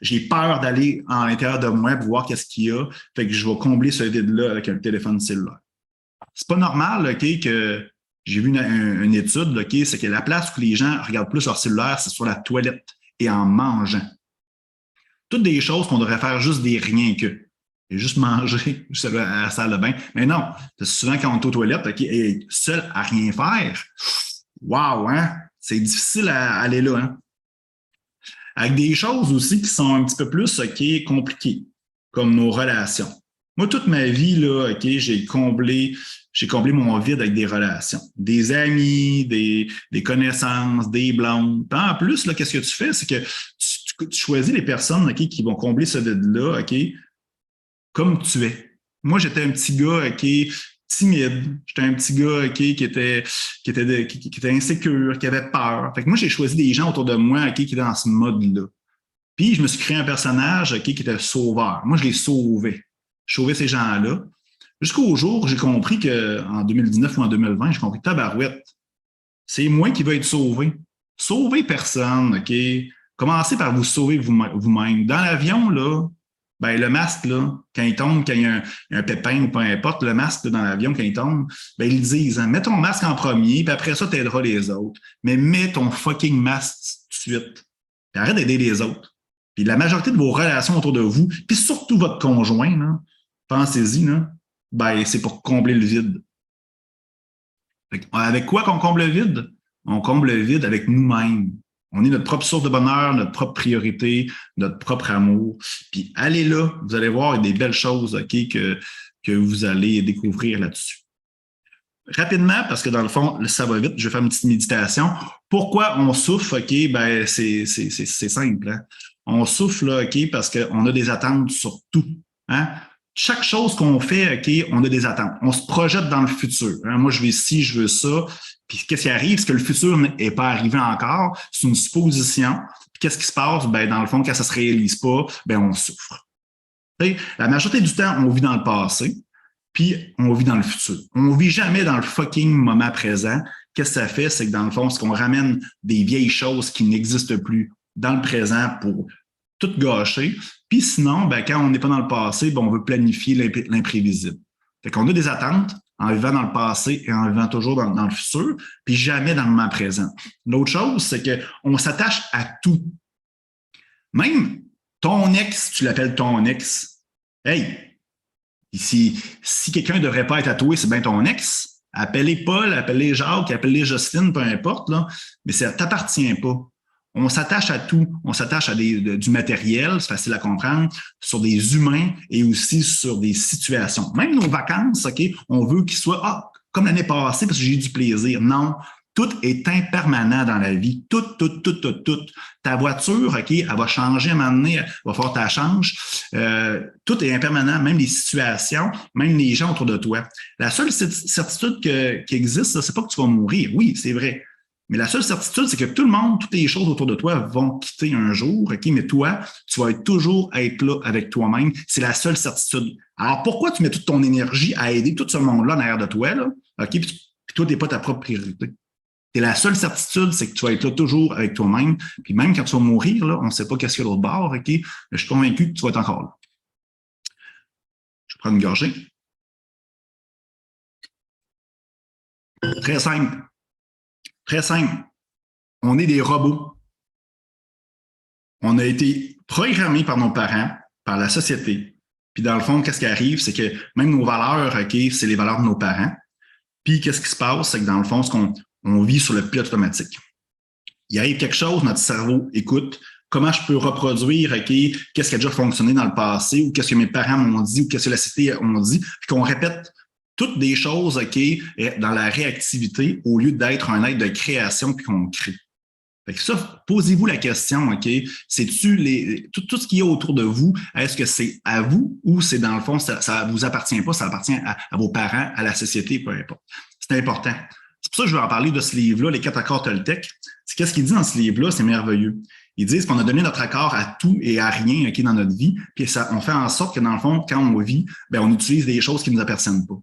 j'ai peur d'aller à l'intérieur de moi pour voir qu'est-ce qu'il y a. Fait que je vais combler ce vide-là avec un téléphone cellulaire. C'est pas normal, OK, que j'ai vu une étude, OK, c'est que la place où les gens regardent plus leur cellulaire, c'est sur la toilette et en mangeant. Toutes des choses qu'on devrait faire juste des rien que. Et juste manger juste à la salle de bain. Mais non, souvent quand on est aux toilettes, OK, et seul à rien faire, wow, hein? C'est difficile à aller là. Hein? Avec des choses aussi qui sont un petit peu plus OK, compliquées, comme nos relations. Moi, toute ma vie, là, OK, j'ai comblé mon vide avec des relations. Des amis, des connaissances, des blondes. Puis en plus, là, qu'est-ce que tu fais? C'est que tu choisis les personnes OK, qui vont combler ce vide-là, OK, comme tu es. Moi, j'étais un petit gars OK, timide. J'étais un petit gars OK, qui était insécure, qui avait peur. Fait que moi, j'ai choisi des gens autour de moi OK, qui étaient dans ce mode-là. Puis, je me suis créé un personnage OK, qui était sauveur. Moi, je les sauvais. Je sauvais ces gens-là. Jusqu'au jour où j'ai compris qu'en 2019 ou en 2020, j'ai compris que tabarouette, c'est moi qui veux être sauvé. Sauver personne, OK? Commencez par vous sauver vous-même. Dans l'avion, là, ben, le masque, là, quand il tombe, quand il y a un pépin ou peu importe, le masque là, dans l'avion, quand il tombe, ben, ils disent, hein, mets ton masque en premier, puis après ça, tu aideras les autres. Mais mets ton fucking masque tout de suite. Puis arrête d'aider les autres. Puis la majorité de vos relations autour de vous, puis surtout votre conjoint, là, pensez-y, là, ben, c'est pour combler le vide. Avec quoi qu'on comble le vide? On comble le vide avec nous-mêmes. On est notre propre source de bonheur, notre propre priorité, notre propre amour. Puis allez là, vous allez voir des belles choses, OK, que vous allez découvrir là-dessus. Rapidement, parce que dans le fond, ça va vite, je vais faire une petite méditation. Pourquoi on souffre? OK, ben c'est simple. Hein? On souffre, là, OK, parce qu'on a des attentes sur tout. Hein? Chaque chose qu'on fait, OK, on a des attentes. On se projette dans le futur. Hein? Moi, je veux ci, je veux ça. Puis qu'est-ce qui arrive? C'est que le futur n'est pas arrivé encore. C'est une supposition. Puis qu'est-ce qui se passe? Ben, dans le fond, quand ça ne se réalise pas, ben, on souffre. T'sais, la majorité du temps, on vit dans le passé, puis on vit dans le futur. On vit jamais dans le fucking moment présent. Qu'est-ce que ça fait? C'est que dans le fond, c'est qu'on ramène des vieilles choses qui n'existent plus dans le présent pour tout gâcher. Puis sinon, ben, quand on n'est pas dans le passé, ben, on veut planifier l'imprévisible. Fait qu'on a des attentes en vivant dans le passé et en vivant toujours dans le futur, puis jamais dans le moment présent. L'autre chose, c'est qu'on s'attache à tout. Même ton ex, tu l'appelles ton ex. Hey, si quelqu'un ne devrait pas être tatoué, c'est bien ton ex. Appelez Paul, appelez Jacques, appelez Justine, peu importe, là, mais ça ne t'appartient pas. On s'attache à tout. On s'attache à du matériel, c'est facile à comprendre, sur des humains et aussi sur des situations. Même nos vacances, OK, on veut qu'ils soient comme l'année passée parce que j'ai eu du plaisir. Non, tout est impermanent dans la vie. Tout. Ta voiture, OK, elle va changer à un moment donné, il va falloir que tu la changes. Tout est impermanent, même les situations, même les gens autour de toi. La seule certitude qui existe, c'est pas que tu vas mourir. Oui, c'est vrai. Mais la seule certitude, c'est que tout le monde, toutes les choses autour de toi vont quitter un jour, OK? Mais toi, tu vas toujours être là avec toi-même. C'est la seule certitude. Alors, pourquoi tu mets toute ton énergie à aider tout ce monde-là en arrière de toi, là? OK? Puis toi, tu n'es pas ta propre priorité. Et la seule certitude, c'est que tu vas être là toujours avec toi-même. Puis même quand tu vas mourir, là, on ne sait pas qu'est-ce qu'il y a l'autre bord, OK? Mais je suis convaincu que tu vas être encore là. Je vais prendre une gorgée. Très simple. Très simple. On est des robots. On a été programmés par nos parents, par la société. Puis dans le fond, qu'est-ce qui arrive? C'est que même nos valeurs, OK, c'est les valeurs de nos parents. Puis qu'est-ce qui se passe? C'est que dans le fond, on vit sur le pilote automatique. Il arrive quelque chose, notre cerveau écoute. Comment je peux reproduire, OK, qu'est-ce qui a déjà fonctionné dans le passé ou qu'est-ce que mes parents m'ont dit ou qu'est-ce que la société m'a dit, puis qu'on répète toutes des choses, OK, dans la réactivité au lieu d'être un être de création puis qu'on crée. Fait que ça, posez-vous la question, OK, c'est-tu tout ce qu'il y a autour de vous, est-ce que c'est à vous ou c'est dans le fond, ça ne vous appartient pas, ça appartient à vos parents, à la société, peu importe. C'est important. C'est pour ça que je vais en parler de ce livre-là, Les 4 accords Toltec. C'est qu'est-ce qu'il dit dans ce livre-là, c'est merveilleux. Ils disent qu'on a donné notre accord à tout et à rien, OK, dans notre vie, puis ça, on fait en sorte que dans le fond, quand on vit, ben, on utilise des choses qui ne nous appartiennent pas.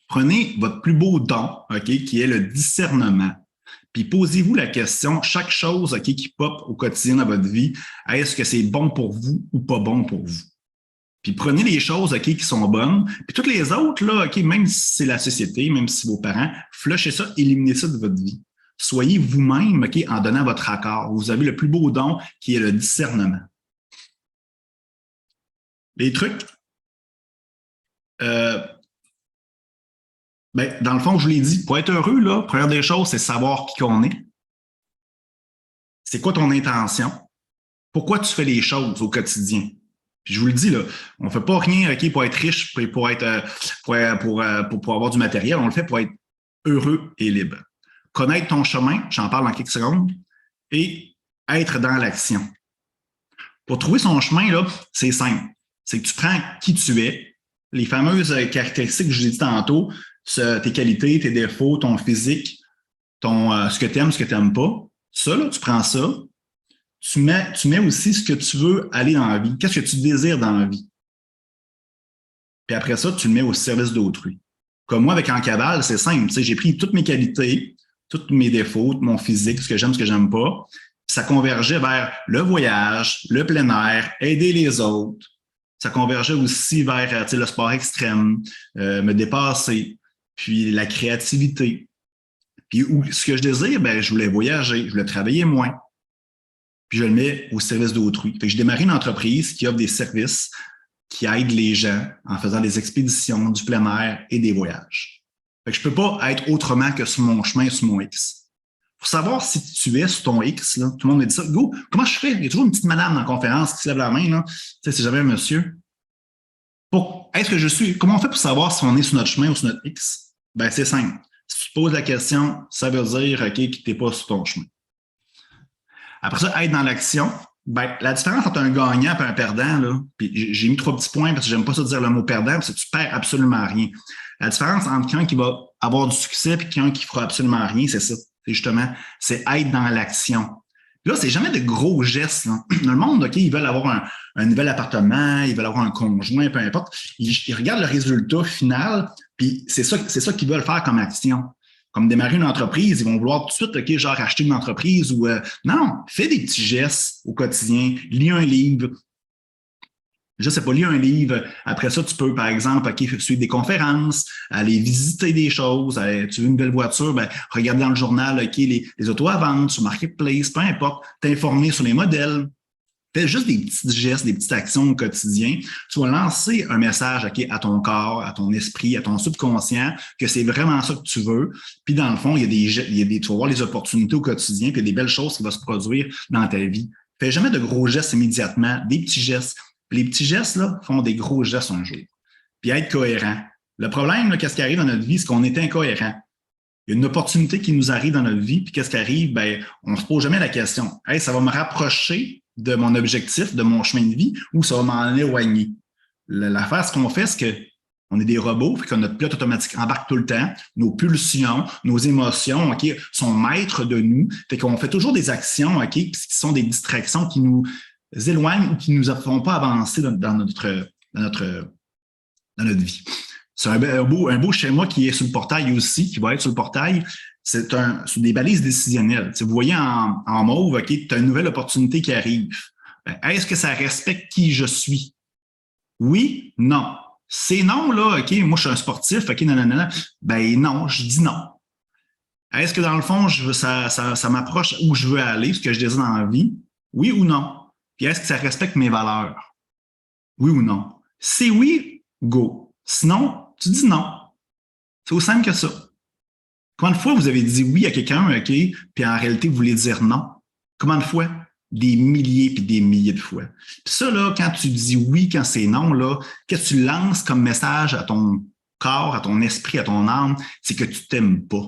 Prenez votre plus beau don, OK, qui est le discernement. Puis posez-vous la question, chaque chose, OK, qui pop au quotidien dans votre vie, est-ce que c'est bon pour vous ou pas bon pour vous? Puis prenez les choses, OK, qui sont bonnes. Puis toutes les autres, là, OK, même si c'est la société, même si c'est vos parents, flushez ça, éliminez ça de votre vie. Soyez vous-même, OK, en donnant votre accord. Vous avez le plus beau don qui est le discernement. Les trucs, ben, dans le fond, je vous l'ai dit, pour être heureux, là, première des choses, c'est savoir qui qu'on est. C'est quoi ton intention? Pourquoi tu fais les choses au quotidien? Puis je vous le dis, là, on ne fait pas rien, OK, pour être riche, pour avoir du matériel. On le fait pour être heureux et libre. Connaître ton chemin, j'en parle en quelques secondes, et être dans l'action. Pour trouver son chemin, là, c'est simple. C'est que tu prends qui tu es, les fameuses caractéristiques que je vous ai dit tantôt, tes qualités, tes défauts, ton physique, ce que tu aimes, ce que tu n'aimes pas. Ça, là, tu prends ça, tu mets aussi ce que tu veux aller dans la vie. Qu'est-ce que tu désires dans la vie? Puis après ça, tu le mets au service d'autrui. Comme moi, avec Encabal, c'est simple. Tu sais, j'ai pris toutes mes qualités, tous mes défauts, mon physique, ce que j'aime pas. Ça convergeait vers le voyage, le plein air, aider les autres. Ça convergeait aussi vers le sport extrême, me dépasser, puis la créativité. Puis ce que je désire, ben, je voulais voyager, je voulais travailler moins. Puis je le mets au service d'autrui. Fait que j'ai démarré une entreprise qui offre des services qui aident les gens en faisant des expéditions, du plein air et des voyages. Fait que je peux pas être autrement que sur mon chemin, sur mon X. Pour savoir si tu es sur ton X, là, tout le monde me dit ça. Go, comment je fais? Il y a toujours une petite madame dans la conférence qui se lève la main, là. Tu sais, c'est jamais un monsieur. Est-ce que je suis, comment on fait pour savoir si on est sur notre chemin ou sur notre X? Ben, c'est simple. Si tu poses la question, ça veut dire, OK, que tu n'es pas sur ton chemin. Après ça, être dans l'action, ben, la différence entre un gagnant et un perdant, là, puis j'ai mis 3 petits points parce que j'aime pas ça dire le mot perdant, parce que tu perds absolument rien. La différence entre quelqu'un qui va avoir du succès et quelqu'un qui fera absolument rien, c'est ça. C'est justement, c'est être dans l'action. Là, c'est jamais de gros gestes. Là. Dans le monde, OK, ils veulent avoir un nouvel appartement, ils veulent avoir un conjoint, peu importe. Ils regardent le résultat final, puis c'est ça qu'ils veulent faire comme action. Comme démarrer une entreprise, ils vont vouloir tout de suite, OK, genre acheter une entreprise ou non, fais des petits gestes au quotidien, lis un livre. Je sais pas, lis un livre. Après ça, tu peux, par exemple, OK, suivre des conférences, aller visiter des choses. Tu veux une belle voiture, ben, regarde dans le journal, OK, les autos à vendre sur Marketplace, peu importe, t'informer sur les modèles. Fais juste des petits gestes, des petites actions au quotidien. Tu vas lancer un message, OK, à ton corps, à ton esprit, à ton subconscient, que c'est vraiment ça que tu veux. Puis, dans le fond, tu vas voir les opportunités au quotidien, puis il y a des belles choses qui vont se produire dans ta vie. Fais jamais de gros gestes immédiatement, des petits gestes. Puis les petits gestes, là, font des gros gestes un jour. Puis être cohérent. Le problème, là, qu'est-ce qui arrive dans notre vie, c'est qu'on est incohérent. Il y a une opportunité qui nous arrive dans notre vie, puis qu'est-ce qui arrive? Ben, on se pose jamais la question. Hey, ça va me rapprocher de mon objectif, de mon chemin de vie, ou ça va m'en éloigner. L'affaire, ce qu'on fait, c'est que on est des robots, fait que notre pilote automatique embarque tout le temps. Nos pulsions, nos émotions, OK, sont maîtres de nous. Fait qu'on fait toujours des actions, OK, qui sont des distractions qui nous éloignent ou qui ne nous font pas avancer dans notre vie. C'est un beau schéma qui est sur le portail aussi, qui va être sur le portail. C'est des balises décisionnelles. Vous voyez en mauve, OK, tu as une nouvelle opportunité qui arrive. Est-ce que ça respecte qui je suis? Oui, non. C'est non, là, OK, moi je suis un sportif, OK, nanana. Ben non, je dis non. Est-ce que dans le fond, ça m'approche où je veux aller, ce que je désire dans la vie? Oui ou non? Puis est-ce que ça respecte mes valeurs? Oui ou non? Si oui, go. Sinon, tu dis non. C'est aussi simple que ça. Combien de fois vous avez dit oui à quelqu'un, OK, puis en réalité, vous voulez dire non? Combien de fois? Des milliers puis des milliers de fois. Puis ça, là, quand tu dis oui, quand c'est non, là, qu'est-ce que tu lances comme message à ton corps, à ton esprit, à ton âme, c'est que tu t'aimes pas,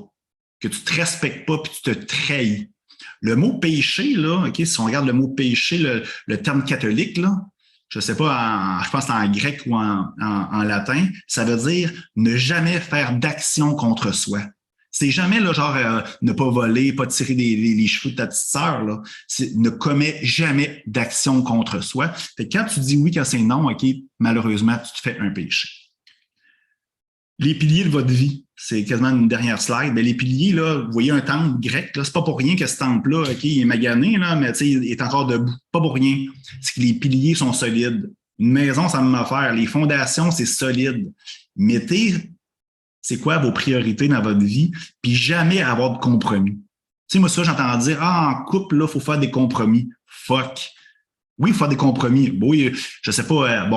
que tu te respectes pas puis tu te trahis. Le mot péché, là, OK, si on regarde le mot péché, le terme catholique, là, je sais pas, je pense que c'est en grec ou en latin, ça veut dire ne jamais faire d'action contre soi. C'est jamais là, genre ne pas voler, pas tirer les cheveux de ta petite sœur. Là. Ne commets jamais d'action contre soi. Fait que quand tu dis oui, quand c'est non, OK, malheureusement, tu te fais un péché. Les piliers de votre vie, c'est quasiment une dernière slide. Mais les piliers, là, vous voyez un temple grec, là, c'est pas pour rien que ce temple-là, OK, il est magané, là, mais il est encore debout. Pas pour rien. C'est que les piliers sont solides. Une maison, ça me faire. Les fondations, c'est solide. Mettez, c'est quoi vos priorités dans votre vie, puis jamais avoir de compromis. Tu sais, moi, ça, j'entends dire, en couple, là, il faut faire des compromis. Fuck. Oui, il faut faire des compromis. Oui, je sais pas,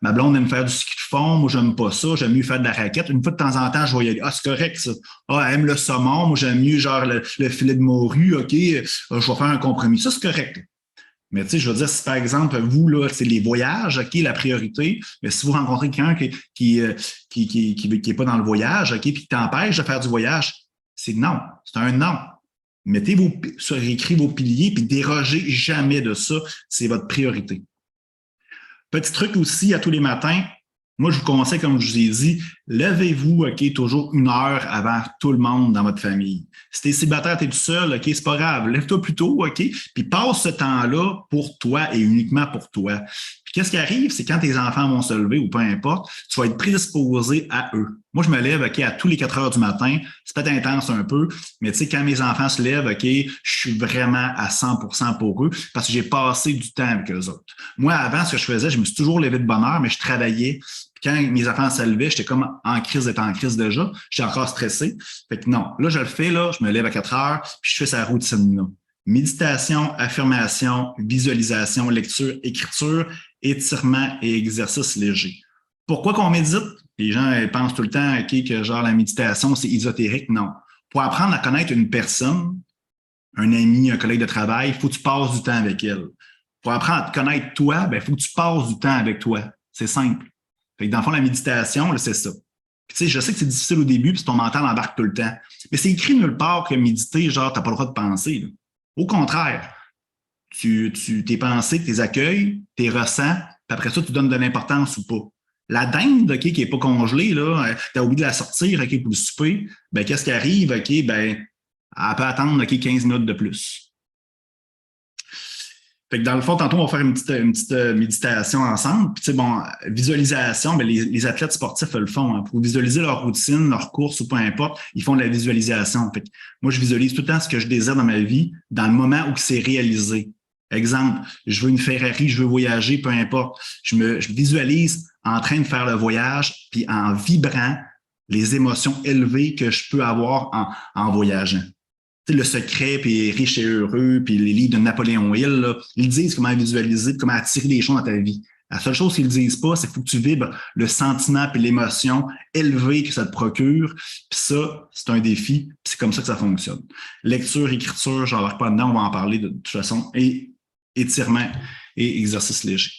ma blonde aime faire du ski de fond, moi, j'aime pas ça, j'aime mieux faire de la raquette. Une fois de temps en temps, je vais y aller. Ah, c'est correct, ça. Ah, elle aime le saumon, moi, j'aime mieux, genre, le filet de morue, OK, je vais faire un compromis. Ça, c'est correct. Mais tu sais, je veux dire, si par exemple, vous, là, c'est les voyages, OK, la priorité, mais si vous rencontrez quelqu'un qui est pas dans le voyage, OK, puis qui t'empêche de faire du voyage, c'est non. C'est un non. Mettez écrit vos piliers, puis dérogez jamais de ça. C'est votre priorité. Petit truc aussi, à tous les matins, moi, je vous conseille, comme je vous ai dit, levez-vous, OK, toujours 1 heure avant tout le monde dans votre famille. Si t'es célibataire, t'es tout seul, OK, c'est pas grave. Lève-toi plus tôt, OK, puis passe ce temps-là pour toi et uniquement pour toi. Puis qu'est-ce qui arrive, c'est quand tes enfants vont se lever ou peu importe, tu vas être prédisposé à eux. Moi, je me lève, OK, à tous les 4 heures du matin. C'est peut-être intense un peu, mais tu sais, quand mes enfants se lèvent, OK, je suis vraiment à 100% pour eux parce que j'ai passé du temps avec eux autres. Moi, avant, ce que je faisais, je me suis toujours levé de bonne heure, mais je travaillais. Quand mes enfants se levaient, j'étais comme en crise d'être en crise déjà. J'étais encore stressé. Fait que non, là, je le fais, là, je me lève à 4 heures, puis je fais sa routine-là. Méditation, affirmation, visualisation, lecture, écriture, étirement et exercice léger. Pourquoi qu'on médite? Les gens pensent tout le temps que genre la méditation, c'est ésotérique. Non. Pour apprendre à connaître une personne, un ami, un collègue de travail, il faut que tu passes du temps avec elle. Pour apprendre à te connaître toi, il faut que tu passes du temps avec toi. C'est simple. Fait que dans le fond, la méditation, c'est ça. Puis, je sais que c'est difficile au début, puis ton mental embarque tout le temps. Mais c'est écrit nulle part que méditer, genre, t'as pas le droit de penser. Là. Au contraire, tes pensées, tes accueils, tes ressens, puis après ça, tu donnes de l'importance ou pas. La dinde, qui n'est pas congelée, là, tu as oublié de la sortir, pour le souper, qu'est-ce qui arrive, elle peut attendre, 15 minutes de plus. Fait que dans le fond, tantôt, on va faire une petite méditation ensemble. Puis, visualisation, les athlètes sportifs le font. Hein. Pour visualiser leur routine, leur course ou peu importe, ils font de la visualisation. Fait que moi, je visualise tout le temps ce que je désire dans ma vie dans le moment où c'est réalisé. Exemple, je veux une Ferrari, je veux voyager, peu importe. Je visualise en train de faire le voyage, puis en vibrant les émotions élevées que je peux avoir en voyageant. Le secret, puis riche et heureux, puis les livres de Napoléon Hill, là, ils disent comment visualiser, comment attirer des choses dans ta vie. La seule chose qu'ils ne disent pas, c'est qu'il faut que tu vibres le sentiment puis l'émotion élevée que ça te procure. Puis ça, c'est un défi, puis c'est comme ça que ça fonctionne. Lecture, écriture, j'en vais pas dedans, on va en parler de toute façon, et étirement et exercice léger.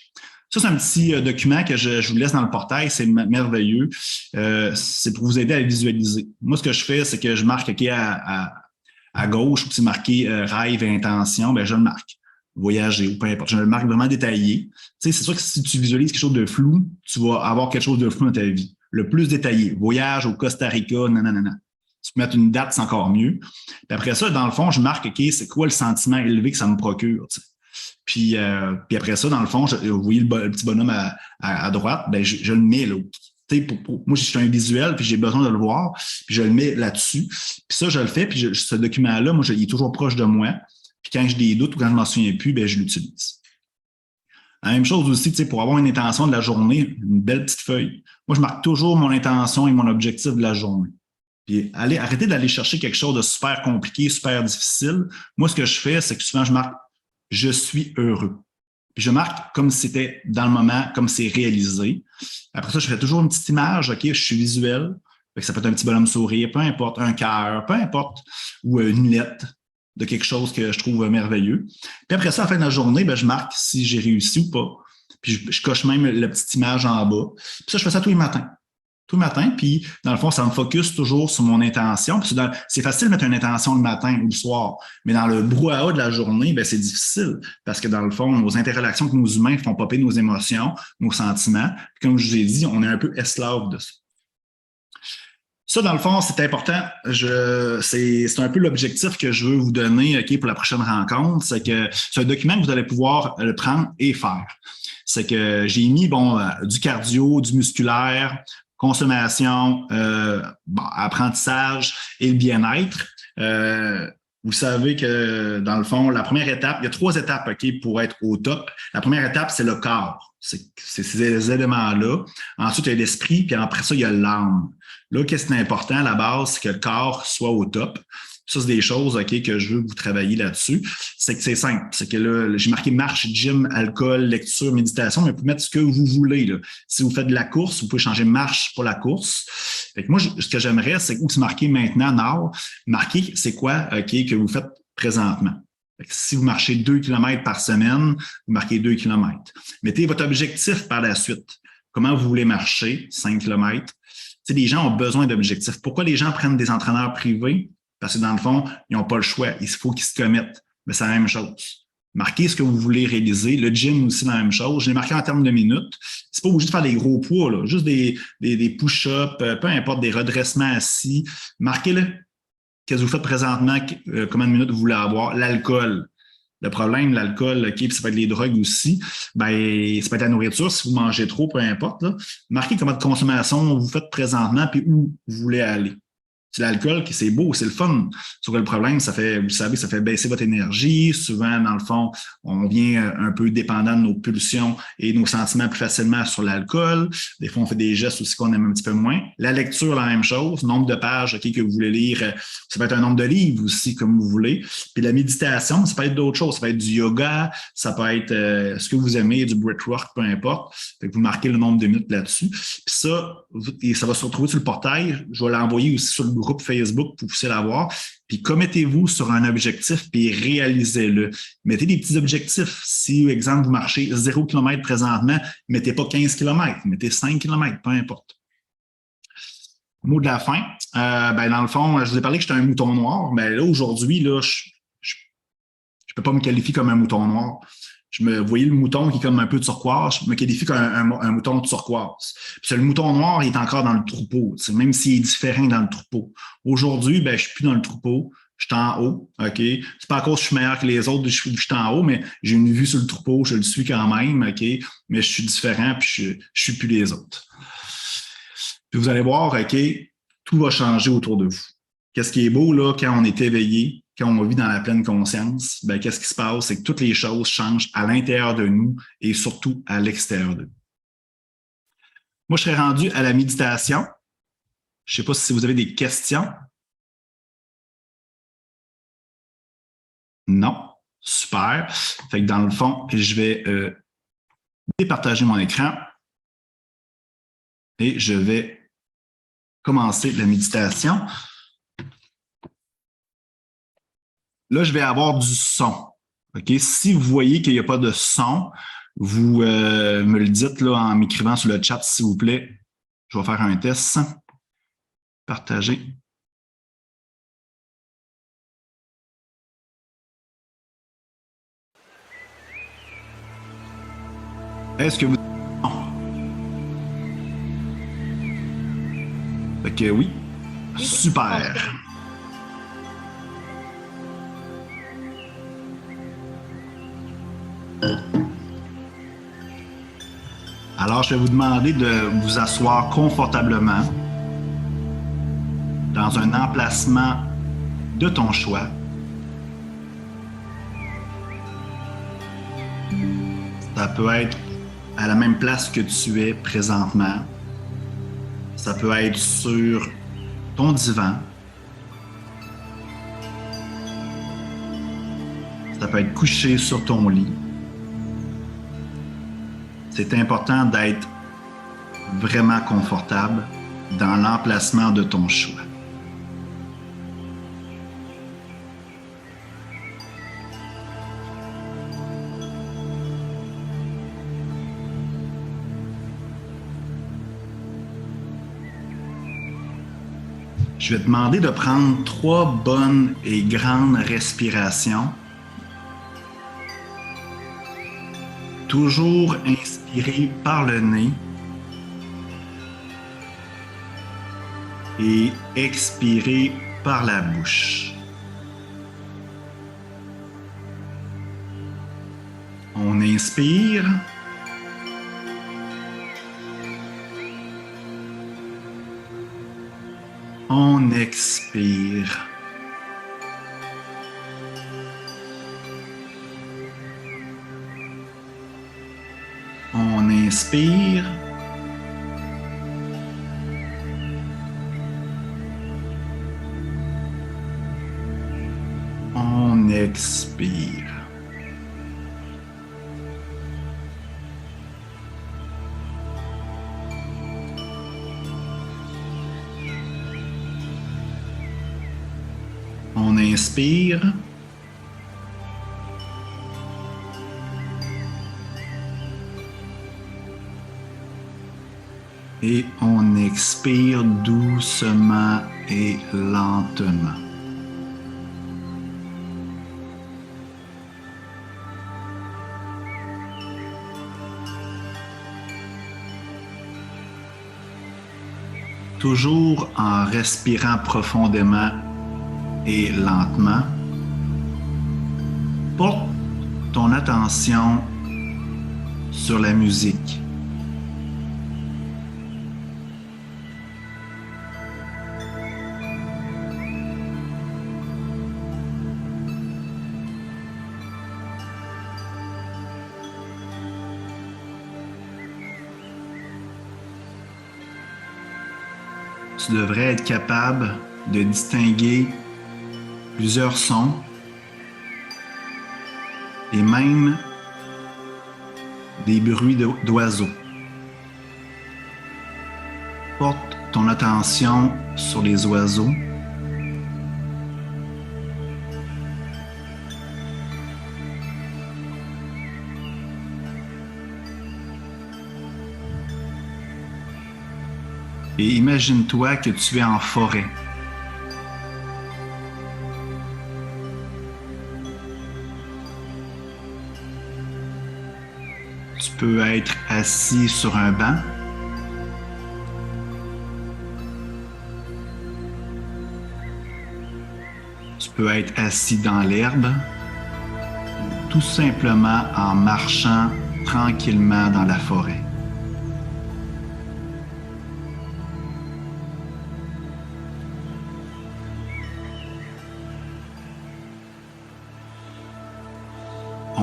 Ça, c'est un petit document que je vous laisse dans le portail. C'est merveilleux. C'est pour vous aider à visualiser. Moi, ce que je fais, c'est que je marque à gauche, où c'est marqué rêve et intention, je le marque. Voyager ou peu importe. Je le marque vraiment détaillé. C'est sûr que si tu visualises quelque chose de flou, tu vas avoir quelque chose de flou dans ta vie. Le plus détaillé. Voyage au Costa Rica, nanana. Tu peux mettre une date, c'est encore mieux. Puis après ça, dans le fond, je marque, c'est quoi le sentiment élevé que ça me procure. Puis après ça, dans le fond, vous voyez le petit bonhomme à droite, je le mets là. Moi, je suis un visuel, puis j'ai besoin de le voir, puis je le mets là-dessus. Puis ça, je le fais, puis ce document-là, moi, il est toujours proche de moi. Puis quand j'ai des doutes ou quand je ne m'en souviens plus, je l'utilise. La même chose aussi, pour avoir une intention de la journée, une belle petite feuille. Moi, je marque toujours mon intention et mon objectif de la journée. Puis arrêtez d'aller chercher quelque chose de super compliqué, super difficile. Moi, ce que je fais, c'est que souvent, je marque « je suis heureux ». Puis je marque comme si c'était dans le moment, comme c'est réalisé. Après ça, je fais toujours une petite image, je suis visuel. Ça peut être un petit bonhomme sourire, peu importe, un cœur, peu importe, ou une lettre de quelque chose que je trouve merveilleux. Puis après ça, à la fin de la journée, je marque si j'ai réussi ou pas. Puis je coche même la petite image en bas. Puis ça, je fais ça tous les matins. Tout le matin, puis dans le fond, ça me focus toujours sur mon intention. C'est facile de mettre une intention le matin ou le soir, mais dans le brouhaha de la journée, c'est difficile parce que dans le fond, nos interrelations avec nos humains font popper nos émotions, nos sentiments. Puis comme je vous ai dit, on est un peu esclave de ça. Ça, dans le fond, c'est important. C'est un peu l'objectif que je veux vous donner pour la prochaine rencontre. C'est que c'est un document que vous allez pouvoir le prendre et faire. C'est que j'ai mis du cardio, du musculaire, consommation, apprentissage et le bien-être. Vous savez que, dans le fond, la première étape, il y a 3 étapes pour être au top. La première étape, c'est le corps. C'est ces éléments-là. Ensuite, il y a l'esprit, puis après ça, il y a l'âme. Là, qu'est-ce qui est important à la base, c'est que le corps soit au top. Ça, c'est des choses que je veux que vous travailliez là-dessus. C'est que c'est simple. C'est que là, j'ai marqué marche, gym, alcool, lecture, méditation, mais vous pouvez mettre ce que vous voulez. Là. Si vous faites de la course, vous pouvez changer marche pour la course. Fait que moi, ce que j'aimerais, c'est que c'est marqué maintenant, now, marquer c'est quoi que vous faites présentement. Fait que si vous marchez 2 km par semaine, vous marquez 2 km. Mettez votre objectif par la suite. Comment vous voulez marcher, 5 km. Les gens ont besoin d'objectifs. Pourquoi les gens prennent des entraîneurs privés? Parce que dans le fond, ils n'ont pas le choix. Il faut qu'ils se commettent. Mais c'est la même chose. Marquez ce que vous voulez réaliser. Le gym aussi, la même chose. Je l'ai marqué en termes de minutes. C'est pas obligé de faire des gros poids, là. Juste des push-ups, peu importe, des redressements assis. Marquez-le. Qu'est-ce que vous faites présentement? Combien de minutes vous voulez avoir? L'alcool. Le problème, l'alcool, puis ça peut être les drogues aussi, ça peut être la nourriture, si vous mangez trop, peu importe. Là. Marquez combien de consommation vous faites présentement puis où vous voulez aller. C'est l'alcool qui c'est beau, c'est le fun. Sauf que le problème, ça fait, vous savez, ça fait baisser votre énergie. Souvent, dans le fond, on vient un peu dépendant de nos pulsions et nos sentiments plus facilement sur l'alcool. Des fois, on fait des gestes aussi qu'on aime un petit peu moins. La lecture, la même chose. Nombre de pages que vous voulez lire. Ça peut être un nombre de livres aussi, comme vous voulez. Puis la méditation, ça peut être d'autres choses. Ça peut être du yoga, ça peut être ce que vous aimez, du breathwork, peu importe. Fait que vous marquez le nombre de minutes là-dessus. Puis ça, et ça va se retrouver sur le portail. Je vais l'envoyer aussi sur le groupe Facebook pour que vous puissiez l'avoir. Puis commettez-vous sur un objectif puis réalisez-le. Mettez des petits objectifs. Si, par exemple, vous marchez 0 km présentement, mettez pas 15 km, mettez 5 km, peu importe. Mot de la fin. Dans le fond, je vous ai parlé que j'étais un mouton noir. Mais là, aujourd'hui, là, je peux pas me qualifier comme un mouton noir. Vous voyez le mouton qui est comme un peu turquoise, je me qualifie comme un mouton turquoise. Puis le mouton noir, il est encore dans le troupeau, même s'il est différent dans le troupeau. Aujourd'hui, je suis plus dans le troupeau, je suis en haut, OK? C'est pas à cause que je suis meilleur que les autres, je suis en haut, mais j'ai une vue sur le troupeau, je le suis quand même, OK? Mais je suis différent, puis je suis plus les autres. Puis vous allez voir, OK, tout va changer autour de vous. Qu'est-ce qui est beau, là, quand on est éveillé, quand on vit dans la pleine conscience, qu'est-ce qui se passe? C'est que toutes les choses changent à l'intérieur de nous et surtout à l'extérieur de nous. Moi, je serais rendu à la méditation. Je ne sais pas si vous avez des questions. Non. Super. Fait que dans le fond, je vais départager mon écran et je vais commencer la méditation. Là, je vais avoir du son. OK? Si vous voyez qu'il n'y a pas de son, vous me le dites là, en m'écrivant sur le chat, s'il vous plaît. Je vais faire un test. Partager. Est-ce que vous... Fait que oui. Super. Alors, je vais vous demander de vous asseoir confortablement dans un emplacement de ton choix. Ça peut être à la même place que tu es présentement. Ça peut être sur ton divan. Ça peut être couché sur ton lit. C'est important d'être vraiment confortable dans l'emplacement de ton choix. Je vais te demander de prendre 3 bonnes et grandes respirations. Toujours inspirer par le nez et expirer par la bouche. On inspire. On expire. On inspire. On expire. On inspire. Et on expire doucement et lentement. Toujours en respirant profondément et lentement. Porte ton attention sur la musique. tu devrais être capable de distinguer plusieurs sons et même des bruits d'oiseaux. Porte ton attention sur les oiseaux. Et imagine-toi que tu es en forêt. Tu peux être assis sur un banc. Tu peux être assis dans l'herbe, tout simplement en marchant tranquillement dans la forêt.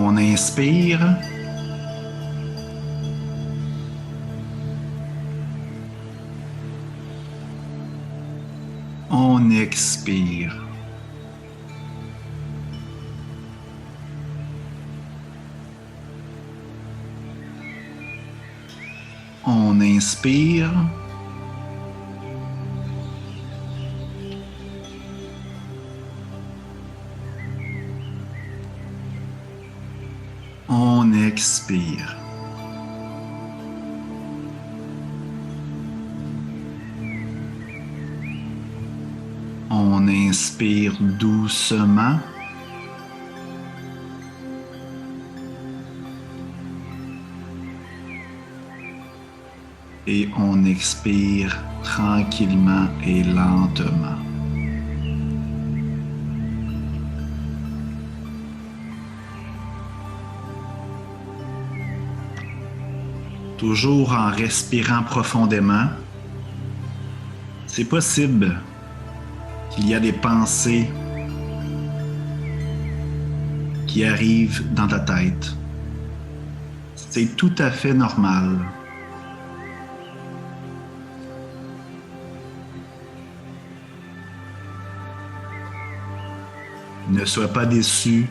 On inspire. On expire. On inspire. On expire. On inspire doucement. Et on expire tranquillement et lentement. Toujours en respirant profondément, c'est possible qu'il y a des pensées qui arrivent dans ta tête. C'est tout à fait normal. Ne sois pas déçu,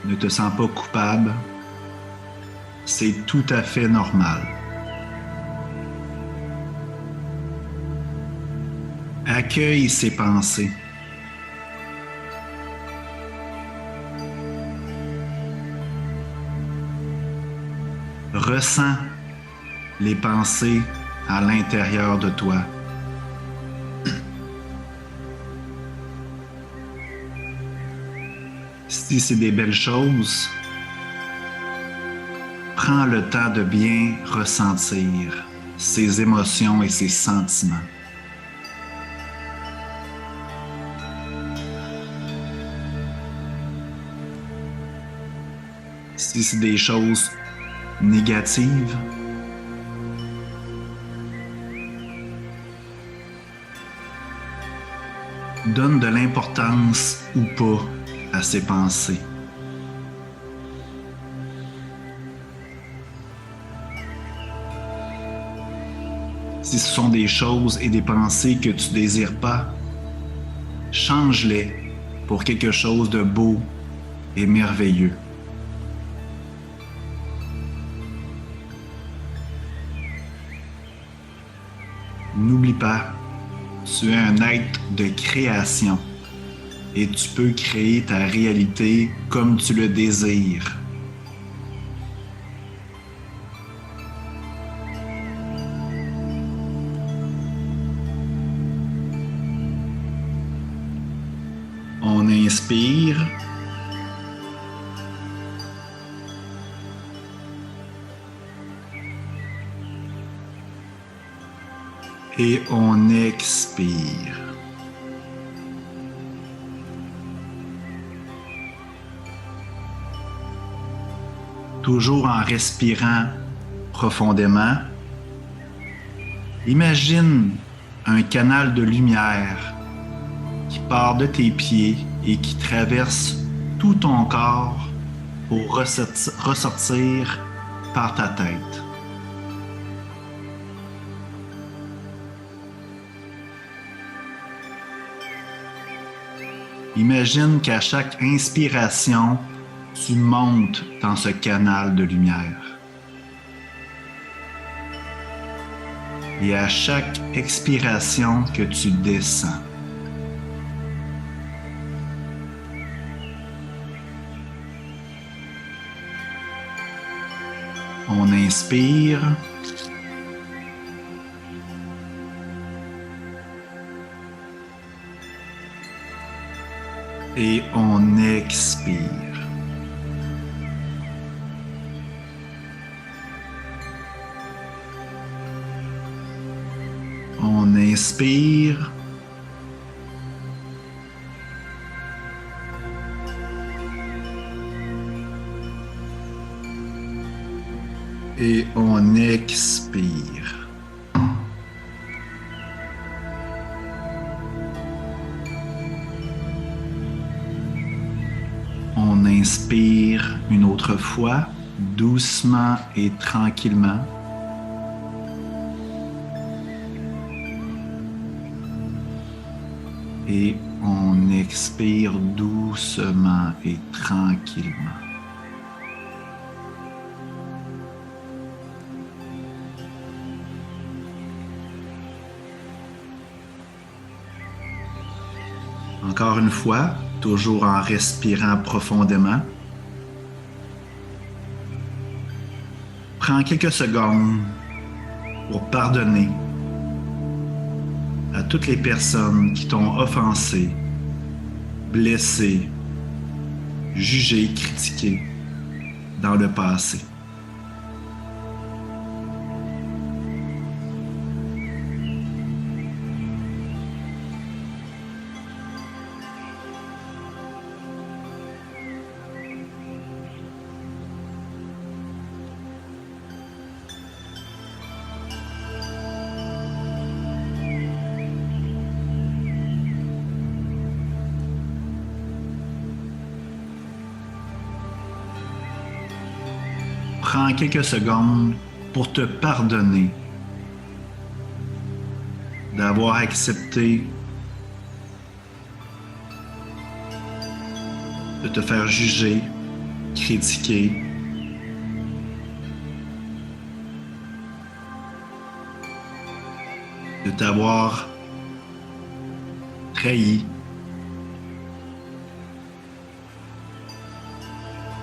ne te sens pas coupable. C'est tout à fait normal. Accueille ces pensées. Ressens les pensées à l'intérieur de toi. Si c'est des belles choses, prends le temps de bien ressentir ces émotions et ces sentiments. Si c'est des choses négatives, donne de l'importance ou pas à ces pensées. Si ce sont des choses et des pensées que tu ne désires pas, change-les pour quelque chose de beau et merveilleux. N'oublie pas, tu es un être de création et tu peux créer ta réalité comme tu le désires. On inspire. Et on expire. Toujours en respirant profondément, imagine un canal de lumière qui part de tes pieds et qui traverse tout ton corps pour ressortir par ta tête. Imagine qu'à chaque inspiration, tu montes dans ce canal de lumière. Et à chaque expiration que tu descends. On inspire. Et on expire. On inspire. Et on expire. On inspire une autre fois, doucement et tranquillement. Et on expire doucement et tranquillement. Encore une fois, toujours en respirant profondément. Prends quelques secondes pour pardonner à toutes les personnes qui t'ont offensé, blessé, jugé, critiqué dans le passé. Prends quelques secondes pour te pardonner d'avoir accepté de te faire juger, critiquer, de t'avoir trahi,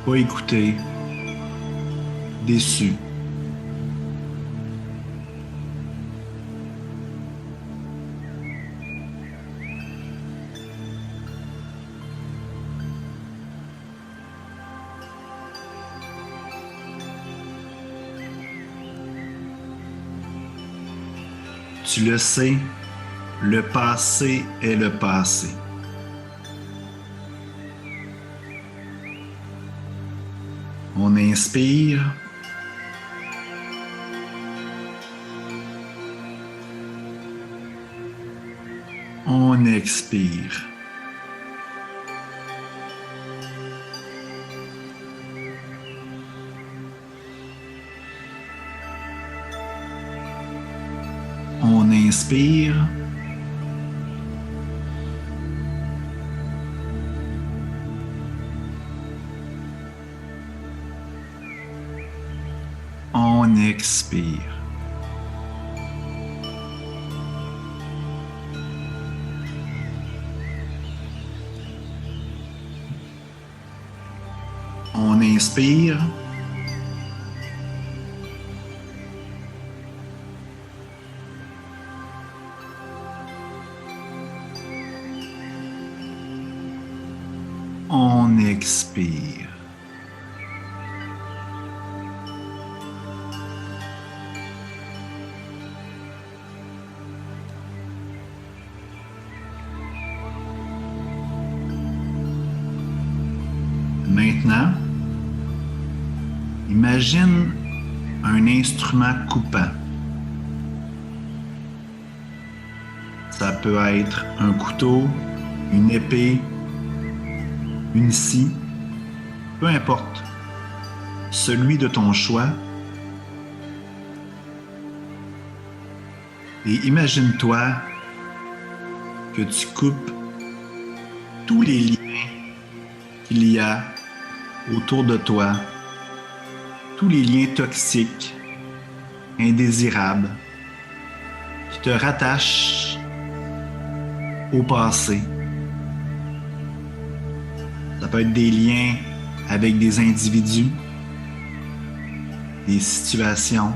pas écouté, déçu. Tu le sais, le passé est le passé. On inspire. On expire. On inspire. On expire. On inspire. On expire. Maintenant, imagine un instrument coupant. Ça peut être un couteau, une épée, une scie, peu importe, celui de ton choix. Et imagine-toi que tu coupes tous les liens qu'il y a autour de toi, tous les liens toxiques, indésirables, qui te rattachent au passé. Ça peut être des liens avec des individus, des situations,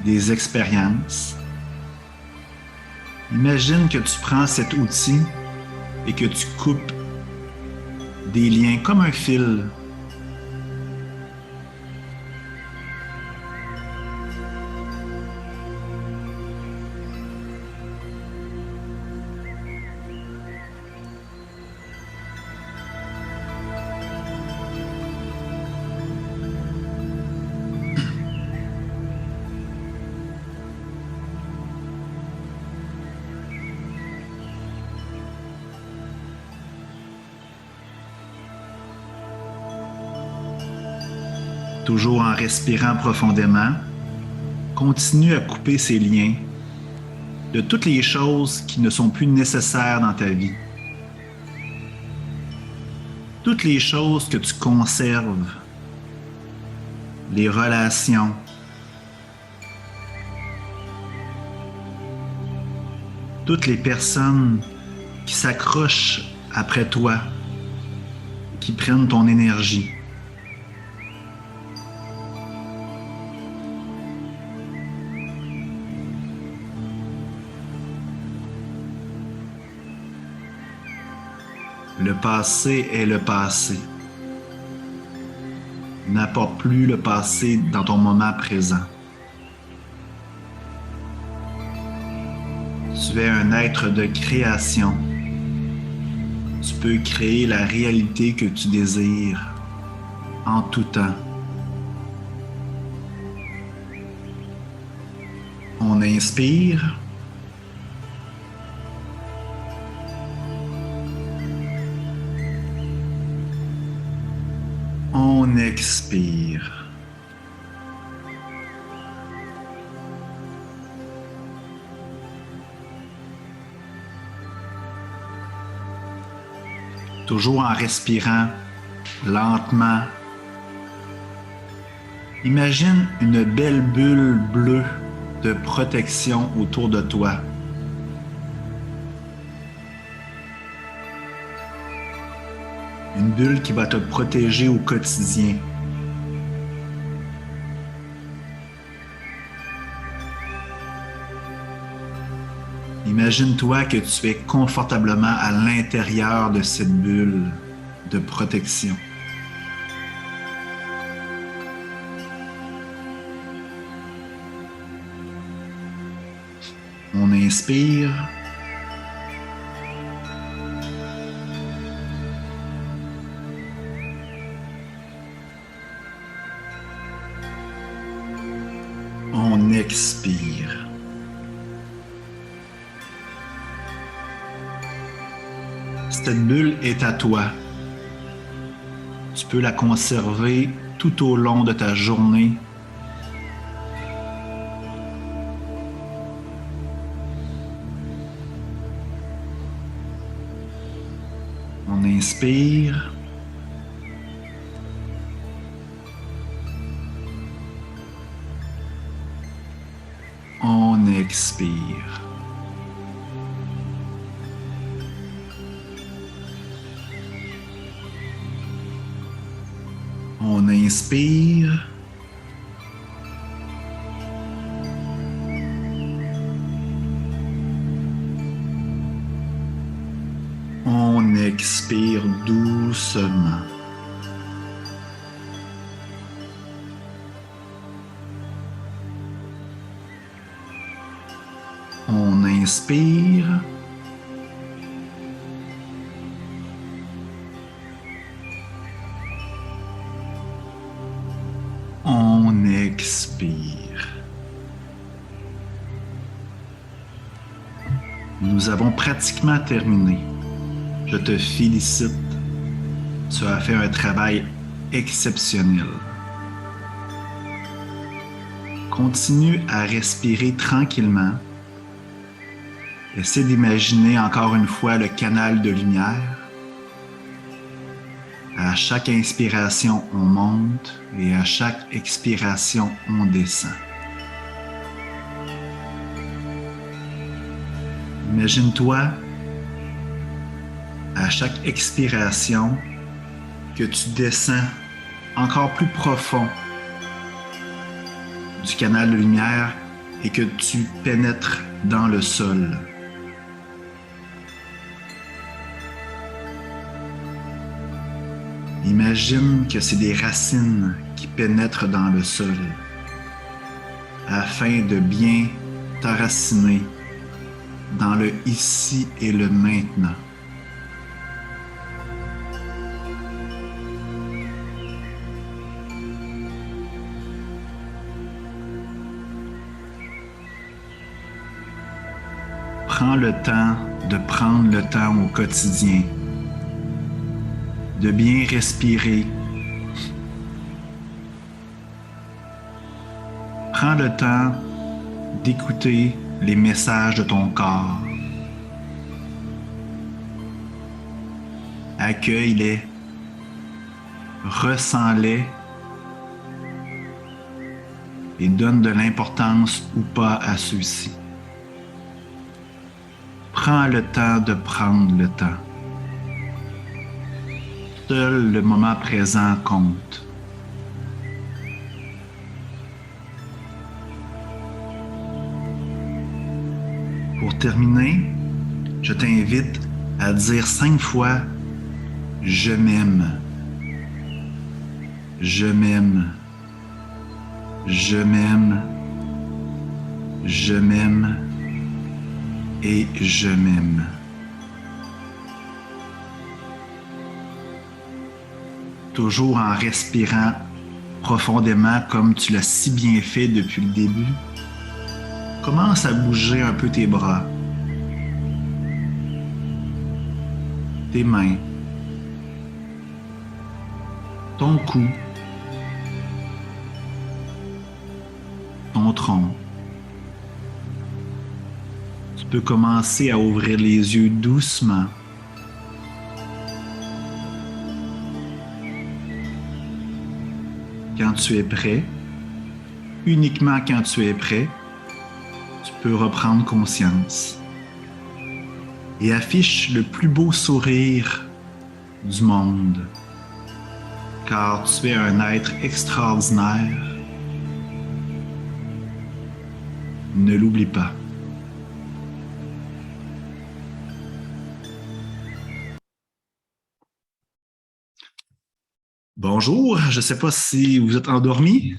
des expériences. Imagine que tu prends cet outil et que tu coupes des liens comme un fil. Toujours en respirant profondément, continue à couper ces liens de toutes les choses qui ne sont plus nécessaires dans ta vie. Toutes les choses que tu conserves, les relations, toutes les personnes qui s'accrochent après toi, qui prennent ton énergie. Le passé est le passé. N'apporte plus le passé dans ton moment présent. Tu es un être de création. Tu peux créer la réalité que tu désires en tout temps. On inspire. On expire. Toujours en respirant lentement. Imagine une belle bulle bleue de protection autour de toi. Une bulle qui va te protéger au quotidien. Imagine-toi que tu es confortablement à l'intérieur de cette bulle de protection. On inspire. On expire. Cette bulle est à toi. Tu peux la conserver tout au long de ta journée. On inspire. On expire. On inspire. On expire doucement. On inspire. On expire. Nous avons pratiquement terminé. Je te félicite. Tu as fait un travail exceptionnel. Continue à respirer tranquillement Essaie d'imaginer encore une fois le canal de lumière. À chaque inspiration, on monte et à chaque expiration, on descend. Imagine-toi, à chaque expiration, que tu descends encore plus profond du canal de lumière et que tu pénètres dans le sol. Imagine que c'est des racines qui pénètrent dans le sol afin de bien t'enraciner dans le ici et le maintenant. Prends le temps de prendre le temps au quotidien, de bien respirer. Prends le temps d'écouter les messages de ton corps. Accueille-les, ressens-les et donne de l'importance ou pas à ceux-ci. Prends le temps de prendre le temps. Seul le moment présent compte. Pour terminer, je t'invite à dire 5 fois « Je m'aime »,« Je m'aime »,« Je m'aime »,« Je m'aime » et « Je m'aime ». Toujours en respirant profondément comme tu l'as si bien fait depuis le début. Commence à bouger un peu tes bras, tes mains, ton cou, ton tronc. Tu peux commencer à ouvrir les yeux doucement. Quand tu es prêt, uniquement quand tu es prêt, tu peux reprendre conscience et affiche le plus beau sourire du monde, car tu es un être extraordinaire. Ne l'oublie pas. Bonjour, je ne sais pas si vous êtes endormi.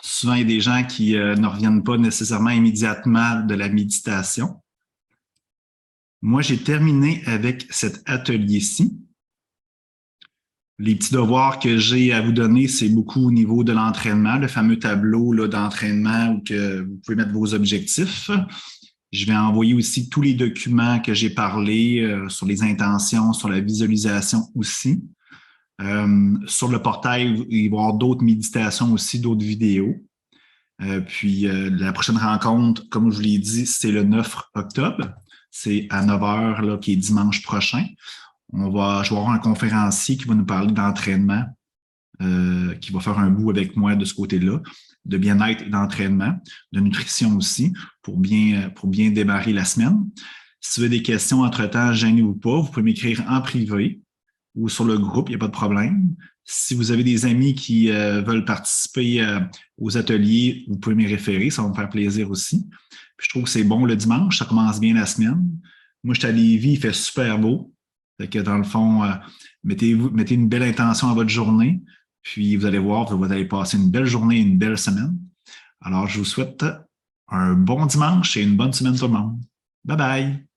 Souvent, il y a des gens qui ne reviennent pas nécessairement immédiatement de la méditation. Moi, j'ai terminé avec cet atelier-ci. Les petits devoirs que j'ai à vous donner, c'est beaucoup au niveau de l'entraînement, le fameux tableau d'entraînement où que vous pouvez mettre vos objectifs. Je vais envoyer aussi tous les documents que j'ai parlé sur les intentions, sur la visualisation aussi. Sur le portail, il va y avoir d'autres méditations aussi, d'autres vidéos. Puis la prochaine rencontre, comme je vous l'ai dit, c'est le 9 octobre. C'est à 9 h, là, qui est dimanche prochain. Je vais avoir un conférencier qui va nous parler d'entraînement, qui va faire un bout avec moi de ce côté-là, de bien-être et d'entraînement, de nutrition aussi, pour bien démarrer la semaine. Si vous avez des questions entre-temps, gênez-vous pas, vous pouvez m'écrire en privé ou sur le groupe, il n'y a pas de problème. Si vous avez des amis qui veulent participer aux ateliers, vous pouvez m'y référer, ça va me faire plaisir aussi. Puis je trouve que c'est bon le dimanche, ça commence bien la semaine. Moi, je suis à Lévis, il fait super beau. Fait que dans le fond, mettez une belle intention à votre journée, puis vous allez voir, vous allez passer une belle journée et une belle semaine. Alors, je vous souhaite un bon dimanche et une bonne semaine tout le monde. Bye bye!